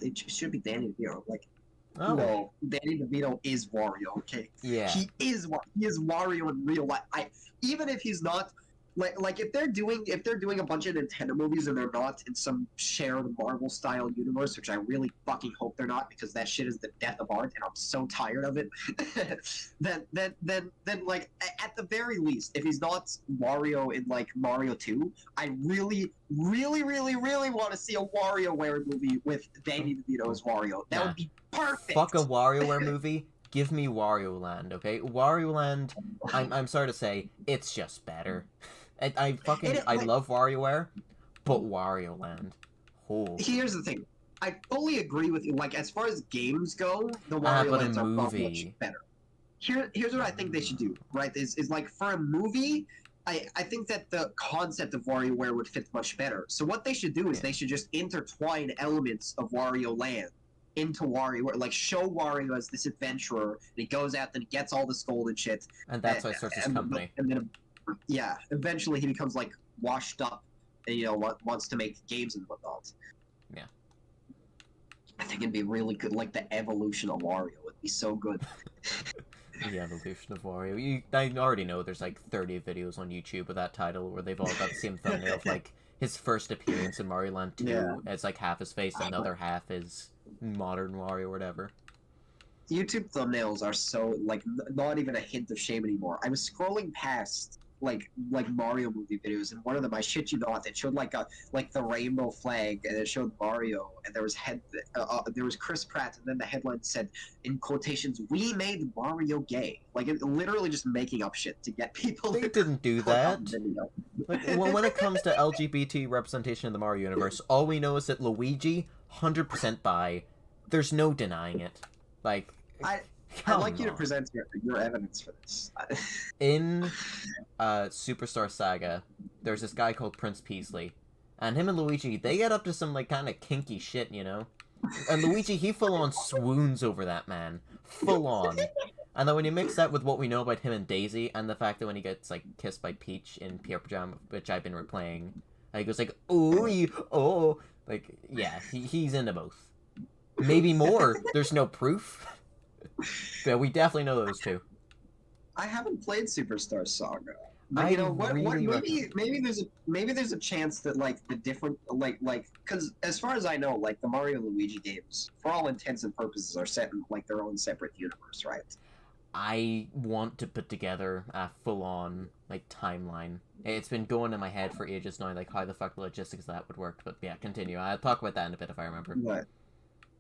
it should be Danny DeVito. Like, no, Danny DeVito is Wario, okay? Yeah. He is Wario in real life. Even if he's not... Like if they're doing a bunch of Nintendo movies and they're not in some shared Marvel style universe, which I really fucking hope they're not, because that shit is the death of art and I'm so tired of it. then like at the very least, if he's not Wario in like Mario 2, I really want to see a WarioWare movie with Danny DeVito as Wario. That would be perfect. Fuck a WarioWare movie. Give me Wario Land, okay? Wario Land, I'm sorry to say, it's just better. I love WarioWare, but Wario Land. Oh. Here's the thing. I fully agree with you. Like, as far as games go, the Wario Lands are much better. Here's what I think they should do, right? Is like, for a movie, I think that the concept of WarioWare would fit much better. So what they should do is they should just intertwine elements of Wario Land into Wario, like show Wario as this adventurer, and he goes out and he gets all this gold and shit. And that's why he starts his company. And then, yeah, eventually he becomes like washed up, and wants to make games and whatnot. Yeah. I think it'd be really good, like the evolution of Wario would be so good. The evolution of Wario. I already know there's like 30 videos on YouTube with that title where they've all got the same thumbnail of like his first appearance in Mario Land 2. Yeah. It's like half his face, and the other half is modern Wario or whatever. YouTube thumbnails are so, like, not even a hint of shame anymore. I was scrolling past like Mario movie videos, and one of them, I shit you not, it showed like the rainbow flag, and it showed Mario, and there was Chris Pratt, and then the headline said, in quotations, "We made Mario gay." Like, it literally just making up shit to get people. They didn't do that. Like, when it comes to LGBT representation in the Mario universe, all we know is that Luigi, 100% bi. There's no denying it. Like, I'd like you to present your evidence for this. In Superstar Saga, there's this guy called Prince Peasley, and him and Luigi, they get up to some like kind of kinky shit, you know? And Luigi, he full on swoons over that man. Full on. And then when you mix that with what we know about him and Daisy, and the fact that when he gets like kissed by Peach in Pierre Pajama, which I've been replaying, he goes like, oh, like, yeah, he's into both. Maybe more. There's no proof. But we definitely know those two. I haven't played Superstar Saga. But you know what? Maybe there's a chance that like the different like because as far as I know, like the Mario and Luigi games, for all intents and purposes, are set in like their own separate universe, right? I want to put together a full-on like timeline. It's been going in my head for ages now, like how the fuck the logistics of that would work. But yeah, continue. I'll talk about that in a bit if I remember. Right.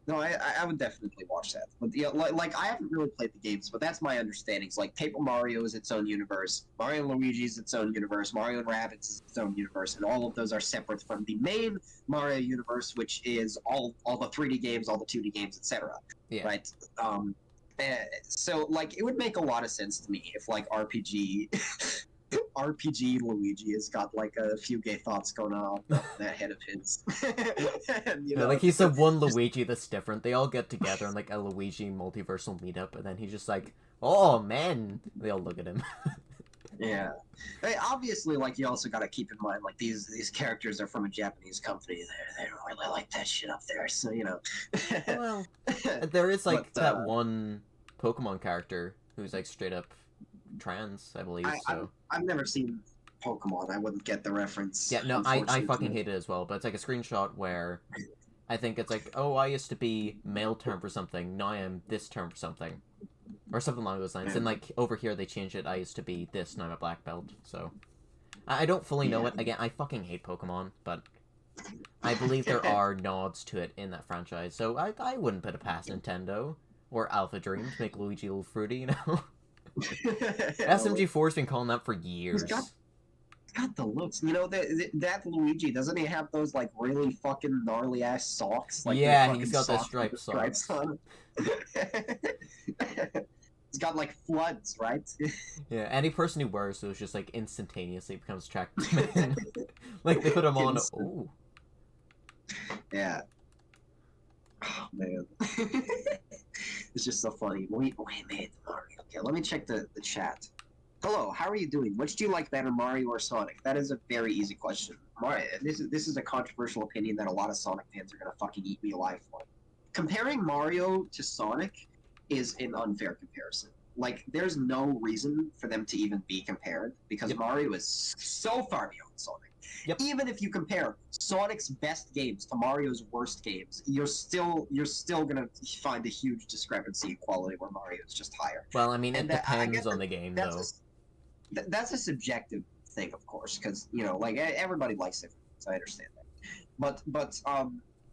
No, I would definitely watch that. But yeah, like I haven't really played the games, but that's my understanding. It's like Paper Mario is its own universe, Mario and Luigi is its own universe, Mario and Rabbids is its own universe, and all of those are separate from the main Mario universe, which is all the 3D games, all the 2D games, etc. Yeah. Right. So like it would make a lot of sense to me if like RPG Luigi has got like a few gay thoughts going on in the head of his. And, Yeah, like he's the one Luigi that's different. They all get together in like a Luigi multiversal meetup, and then he's just like, "Oh man!" They all look at him. Yeah. Hey, obviously, like you also got to keep in mind, like these characters are from a Japanese company. They don't really like that shit up there, so you know. Well, there is like But, that one Pokemon character who's like straight up trans, I believe. So I've never seen Pokemon. I wouldn't get the reference. yeah, no, I fucking unfortunately. hate it as well. But it's like a screenshot where I think it's like, oh, I used to be male term for something, now I am this term for something. Or something along those lines. And like over here they changed it, I used to be this, now I'm a black belt. So I don't fully know it. Again, I fucking hate Pokemon, but I believe there are nods to it in that franchise. So I wouldn't put it past Nintendo or Alpha Dream to make Luigi a little fruity, you know? SMG4's been calling that for years. He's got the looks. You know, that Luigi, doesn't he have those, like, really fucking gnarly-ass socks? Like, yeah, fucking he's got the socks with striped socks. on them. He's got, like, floods, right? Yeah, any person who wears those just, like, instantaneously becomes attracted to men. Like, they put them on, ooh. Yeah. Oh, man. It's just so funny. Wait, man. Okay, let me check the chat. Hello, how are you doing? Which do you like better, Mario or Sonic? That is a very easy question. Mario, this is a controversial opinion that a lot of Sonic fans are gonna fucking eat me alive for. Comparing Mario to Sonic is an unfair comparison. Like, there's no reason for them to even be compared because Yep. Mario is so far beyond Sonic. Yep. Even if you compare Sonic's best games to Mario's worst games, you're still gonna find a huge discrepancy in quality where Mario is just higher. Well, I mean, it And depends on the game, though. That's a subjective thing, of course, because you know, like everybody likes different things. I understand that, but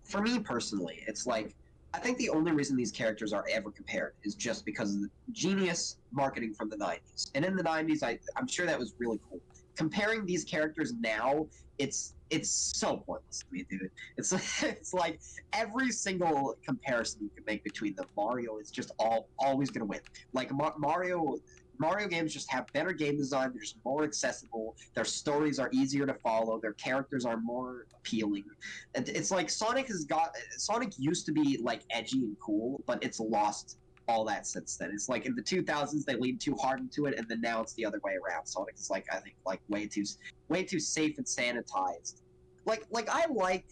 for me personally, it's like I think the only reason these characters are ever compared is just because of the genius marketing from the '90s. And in the '90s, I'm sure that was really cool. Comparing these characters now, it's so pointless to me, dude. It's like every single comparison you can make between them, Mario is just always gonna win. Like Mario games just have better game design. They're just more accessible. Their stories are easier to follow. Their characters are more appealing. And it's like Sonic used to be like edgy and cool, but it's lost all that since then. It's like in the 2000s they leaned too hard into it, and then now it's the other way around. Sonic is like I think like way too safe and sanitized. Like I like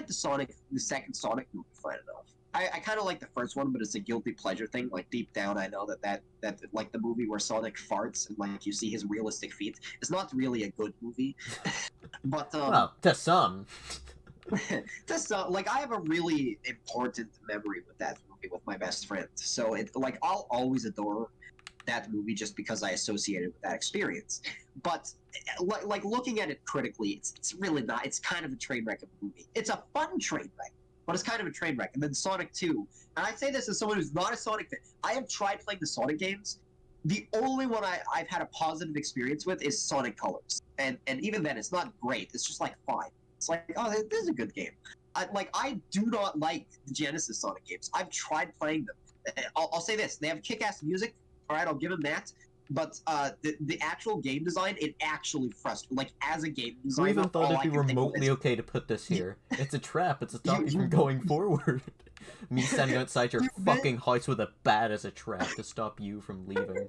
the second Sonic movie fine enough. I kind of like the first one, but it's a guilty pleasure thing. Like deep down, I know that like the movie where Sonic farts and like you see his realistic feet is not really a good movie. But well, to some. like I have a really important memory with that movie with my best friend. So it like I'll always adore that movie just because I associate it with that experience. But like looking at it critically, it's really not. It's kind of a train wreck of a movie. It's a fun train wreck, but it's kind of a train wreck. And then Sonic 2, and I say this as someone who's not a Sonic fan. I have tried playing the Sonic games. The only one I've had a positive experience with is Sonic Colors, and even then, it's not great. It's just like fine. It's like, oh, this is a good game. I do not like the Genesis Sonic games. I've tried playing them. I'll say this: they have kick-ass music. All right, I'll give them that. But the actual game design, it actually frustrates. Like as a game designer, Who even thought all it'd I be can think of remotely is- okay to put this here? It's a trap. It's to stop you from going forward. Me standing outside your fucking house with a bat as a trap to stop you from leaving.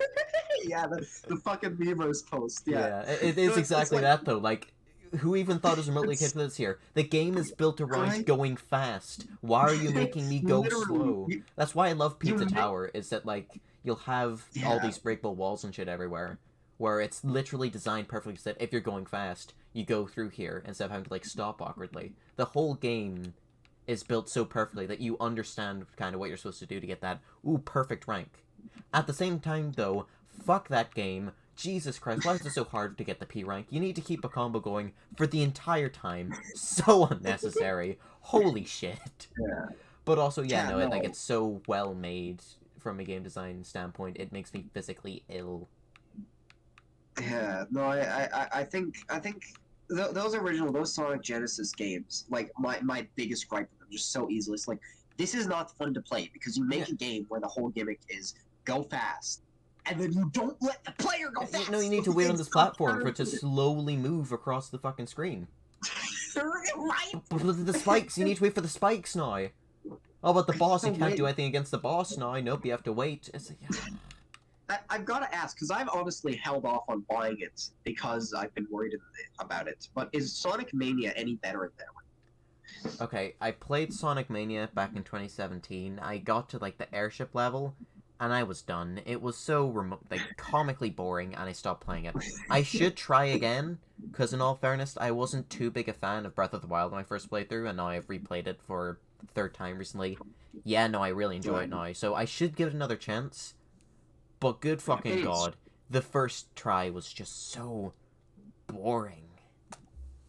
Yeah, the fucking Memeverse post. Yeah, It No, is it's exactly like- that though. Like, who even thought it was remotely okay to put this here? The game is built around Right. going fast. Why are you making me go Literally, slow? That's why I love Pizza you ma- Tower. Is that like you'll have all Yeah. these breakable walls and shit everywhere, where it's literally designed perfectly so that if you're going fast, you go through here instead of having to like stop awkwardly. The whole game is built so perfectly that you understand kind of what you're supposed to do to get that perfect rank. At the same time though, fuck that game. Jesus Christ, why is it so hard to get the P rank? You need to keep a combo going for the entire time. So unnecessary. Holy shit. Yeah. But also, yeah, Yeah, no, like no. it's so well made from a game design standpoint. It makes me physically ill. Yeah, no, I think those Sonic Genesis games, like my biggest gripe with them, just so easily. It's like this is not fun to play because you make Yeah. a game where the whole gimmick is go fast, and then you don't let the player go fast. No, you need to wait on It's this so platform for it to counterintuitive. slowly move across the fucking screen. Right? But with the spikes, you need to wait for the spikes now. Oh, but the boss, you So can't do weird. anything against the boss now. Nope, you have to wait. It's like, yeah. I've got to ask because I've honestly held off on buying it because I've been worried about it. But is Sonic Mania any better in that way? Okay, I played Sonic Mania back in 2017. I got to, like, the airship level, and I was done. It was so like, comically boring, and I stopped playing it. I should try again, because in all fairness, I wasn't too big a fan of Breath of the Wild when I first played through, and now I've replayed it for the third time recently. Yeah, no, I really enjoy it now, so I should give it another chance. But good fucking It is. god, the first try was just so boring.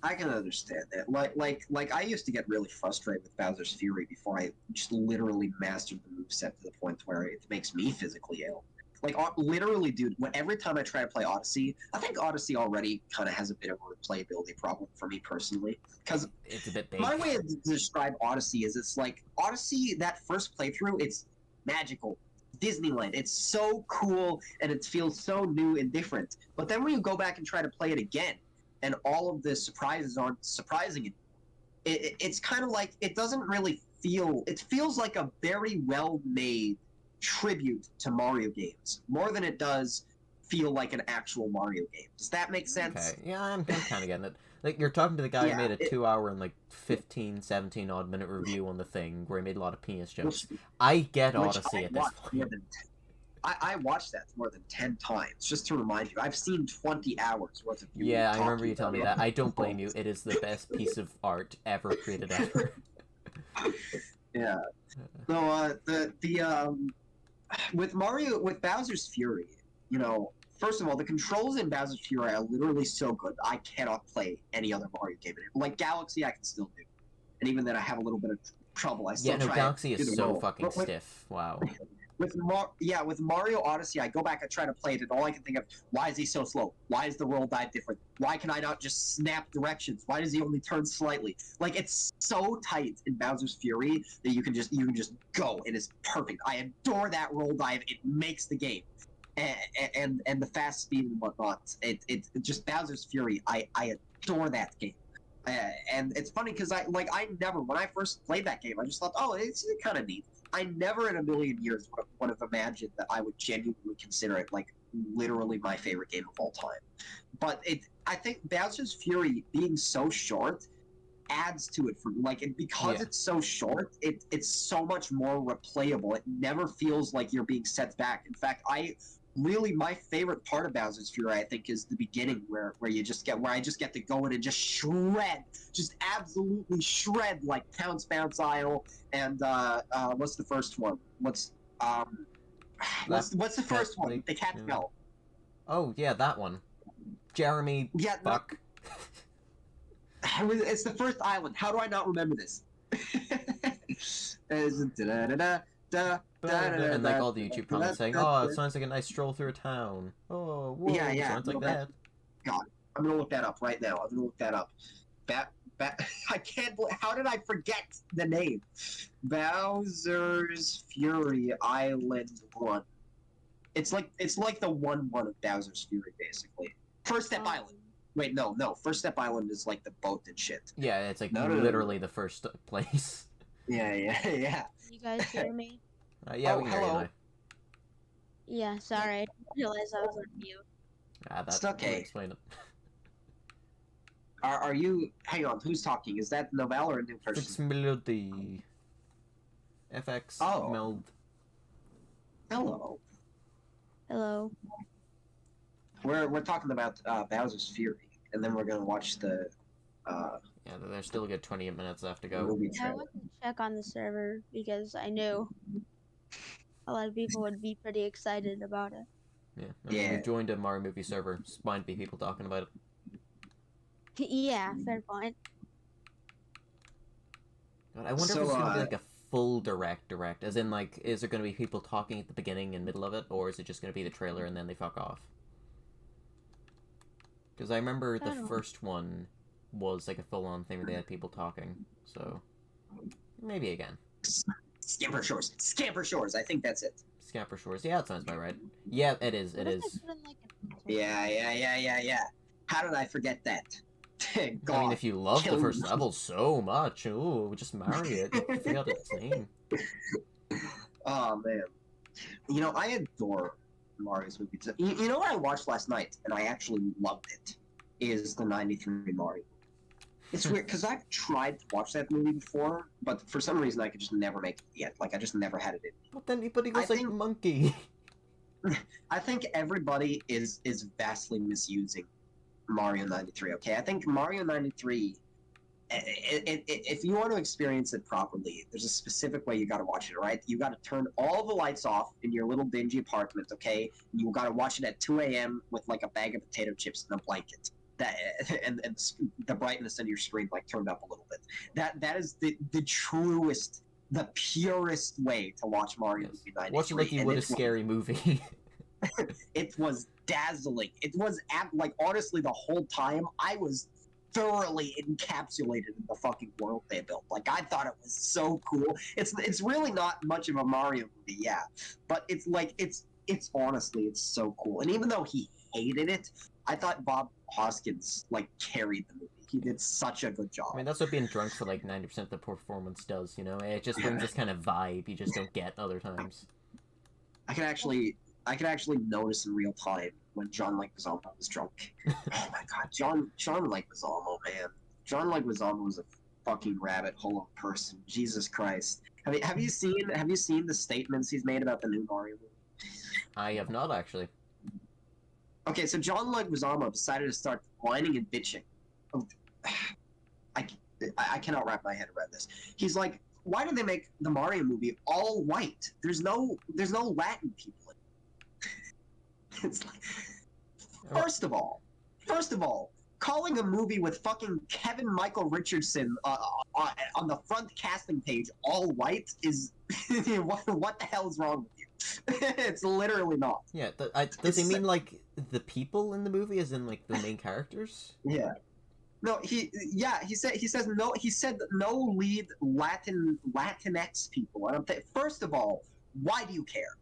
I can understand that. Like I used to get really frustrated with Bowser's Fury before I just literally mastered the moveset to the point where it makes me physically ill. Like literally, dude. Every time I try to play Odyssey, I think Odyssey already kind of has a bit of a replayability problem for me personally. Because It's a bit big. my way to describe Odyssey is it's like Odyssey. That first playthrough, it's magical. Disneyland. It's so cool and it feels so new and different. But then when you go back and try to play it again, and all of the surprises aren't surprising, it's kind of like it doesn't really feel. It feels like a very well-made tribute to Mario games more than it does feel like an actual Mario game. Does that make sense? Okay, yeah, I'm kind of getting it. Like, you're talking to the guy Yeah, who made a 2 hour and, like, 15, 17 odd minute review on the thing where he made a lot of penis jokes. I get which Odyssey I at this watched more point. than I watched that more than 10 times, just to remind you. I've seen 20 hours worth of you Yeah, I talking remember you about telling me it. that. I don't blame you. It is the best piece of art ever created ever. Yeah. So with Bowser's Fury, you know, first of all, the controls in Bowser's Fury are literally so good. I cannot play any other Mario game in it. Like Galaxy, I can still do, and even then, I have a little bit of trouble. I still Yeah, no, try Galaxy to do is the so roll. fucking But stiff. Wow. with Mario Odyssey, I go back and try to play it, and all I can think of, why is he so slow? Why is the roll dive different? Why can I not just snap directions? Why does he only turn slightly? Like, it's so tight in Bowser's Fury that you can just go, and it's perfect. I adore that roll dive. It makes the game. And the fast speed and whatnot. It just Bowser's Fury. I adore that game. And it's funny because I never, when I first played that game, I just thought, oh, it's kind of neat. I never in a million years would have imagined that I would genuinely consider it like literally my favorite game of all time. But I think Bowser's Fury being so short adds to it for me. Like, because Yeah. it's so short, it's so much more replayable. It never feels like you're being set back. In fact, my favorite part of Bowser's Fury, I think, is the beginning where I just get to go in and just shred, just absolutely shred, like Pounce Bounce Isle and what's the first one? What's the first one? Like, The cat yeah. fell. Oh, yeah, that one. Jeremy Yeah, no, Buck. it's the first island. How do I not remember this? And like all the YouTube comments saying, oh, it sounds like a nice stroll through a town. Oh, whoa, Yeah. sounds like No, that. God, I'm gonna look that up right now. I'm gonna look that up. I can't believe, how did I forget the name? Bowser's Fury Island 1. It's like the 1-1 of Bowser's Fury, basically. First Step Island. Wait, no. First Step Island is like the boat and shit. Yeah, it's like No. literally the first place. Yeah. You guys hear me? Yeah, Oh, we can hear you hello. now. Yeah, sorry. I didn't realize I was on mute. That's It's okay. Explain it. Are you? Hang on, who's talking? Is that Novell or a new person? It's Melody. FX Oh. Meld. Hello. Hello. We're talking about Bowser's Fury, and then we're gonna watch the Yeah, there's still a good 28 minutes left to go. movie I trailer. went to check on the server because I knew a lot of people would be pretty excited about it. Yeah. I mean, Yeah. we joined a Mario movie server. Might be people talking about it. Yeah, fair point. God, I wonder So, if it's gonna be like a full direct? As in, like, is there going to be people talking at the beginning and middle of it, or is it just going to be the trailer and then they fuck off? Because I remember the first one was like a full-on thing where they had people talking, so maybe again. Scamper Shores. I think that's it. Scamper Shores. Yeah, that sounds about right. Yeah, it is. It is. Yeah. How did I forget that? God, I mean, if you love the first level so much, ooh, just marry it. I forgot its name. Oh man, I adore Mario's movies. You know what I watched last night, and I actually loved it, is the '93 Mario. It's weird because I've tried to watch that movie before, but for some reason I could just never make it yet. Like I just never had it in. But he goes like monkey. I think everybody is vastly misusing Mario 93. Okay, I think Mario 93. If you want to experience it properly, there's a specific way you got to watch it. Right, you got to turn all the lights off in your little dingy apartment. Okay, you got to watch it at 2 a.m. with like a bag of potato chips and a blanket. And the brightness in your screen like turned up a little bit. That is the truest, the purest way to watch Mario movie 93. Watch it like you would a scary movie. It was dazzling. It was like honestly the whole time I was thoroughly encapsulated in the fucking world they built. Like I thought it was so cool. It's really not much of a Mario movie, yeah, but it's like it's honestly it's so cool. And even though he hated it, I thought Bob Hoskins like carried the movie. He did such a good job. I mean, that's what being drunk for like 90% of the performance does, you know? It just brings this kind of vibe you just don't get other times. I could actually notice in real time when John Leguizamo was drunk. Oh my god, John Leguizamo, man. John Leguizamo was a fucking rabbit hole of a person. Jesus Christ. Have you seen the statements he's made about the new Mario movie? I have not actually. Okay, so John Leguizamo decided to start whining and bitching. I cannot wrap my head around this. He's like, why did they make the Mario movie all white? There's no Latin people in it. It's like, first of all, calling a movie with fucking Kevin Michael Richardson on the front casting page all white is what the hell is wrong with you? It's literally not. Yeah, does he mean like the people in the movie, as in like the main characters? Yeah. No, he said no lead Latinx people. And I'm first of all, why do you care?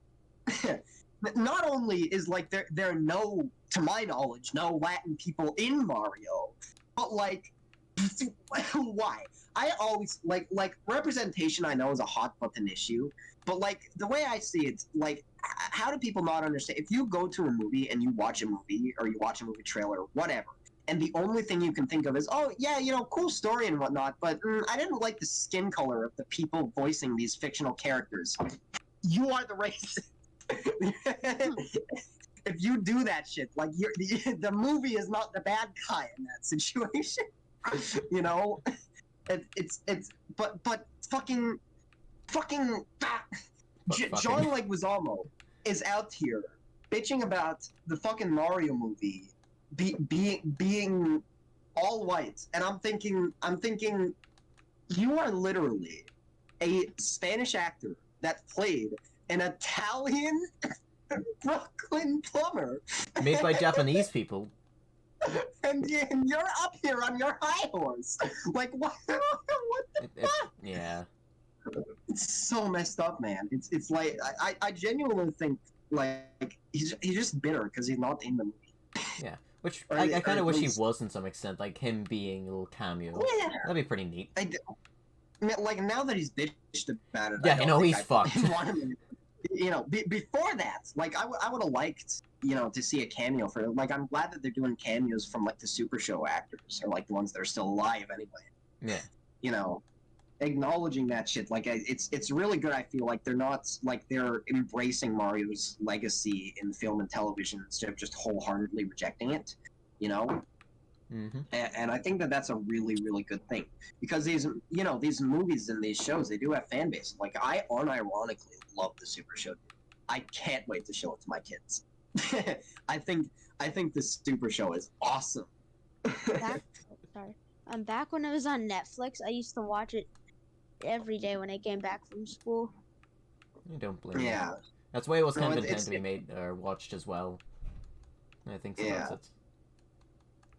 Not only is like there are no, to my knowledge, no Latin people in Mario, but like why? I always like representation. I know is a hot button issue, but like the way I see it, like how do people not understand? If you go to a movie and you watch a movie or you watch a movie trailer or whatever, and the only thing you can think of is, oh yeah, cool story and whatnot, but I didn't like the skin color of the people voicing these fictional characters. You are the racist. If you do that shit, like the movie is not the bad guy in that situation. But fucking John Leguizamo is out here bitching about the fucking Mario movie being all white, and I'm thinking you are literally a Spanish actor that played an Italian Brooklyn plumber made by Japanese people. And you're up here on your high horse. Like, what the fuck? Yeah. It's so messed up, man. It's like, I genuinely think, like, he's just bitter because he's not in the movie. Yeah. Which, I kind of wish he was in some extent, like him being a little cameo. Yeah. That'd be pretty neat. Like, now that he's bitched about it, yeah, he's fucked. Before that, like, I would have liked, to see a cameo for it. Like, I'm glad that they're doing cameos from, like, the Super Show actors, or, like, the ones that are still alive anyway. Yeah. Acknowledging that shit, like, it's really good. I feel like they're not, like, they're embracing Mario's legacy in film and television instead of just wholeheartedly rejecting it, Mm-hmm. And I think that that's a really, really good thing, because these movies and these shows, they do have fan base. Like, I unironically love the Super Show. I can't wait to show it to my kids. I think the Super Show is awesome. Back when it was on Netflix, I used to watch it every day when I came back from school. I don't blame you. Yeah. That's why it was No, kind of it's- intended to be made or watched as well. I think so. Yeah.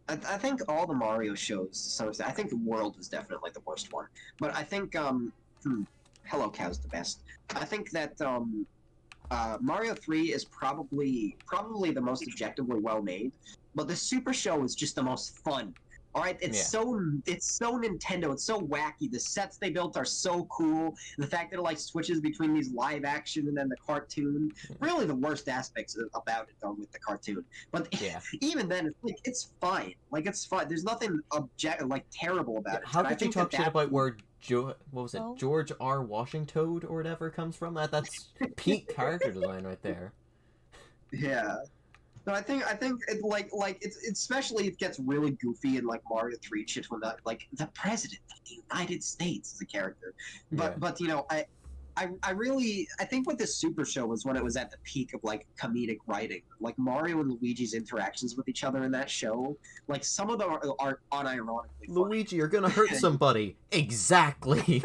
I think all the Mario shows, to some extent, I think World was definitely the worst one. But I think Hello Cow's the best. I think that Mario 3 is probably the most objectively well made, but the Super Show is just the most fun. All right, it's so Nintendo. It's so wacky. The sets they built are so cool. The fact that it like switches between these live action and then the cartoon. Really, the worst aspects about it are with the cartoon. But Yeah. even then, it's fine. Like it's fine. There's nothing terrible about it. How And I could you think talk that shit about where what was it? Oh. George R. Washington or whatever comes from? That's peak character design right there. Yeah. No, I think it's especially it gets really goofy in like Mario 3 shit when the president of the United States is a character. But I really think with this Super Show was when it was at the peak of like comedic writing. Like Mario and Luigi's interactions with each other in that show, like some of them are unironically funny. Luigi, you're gonna hurt somebody. Exactly.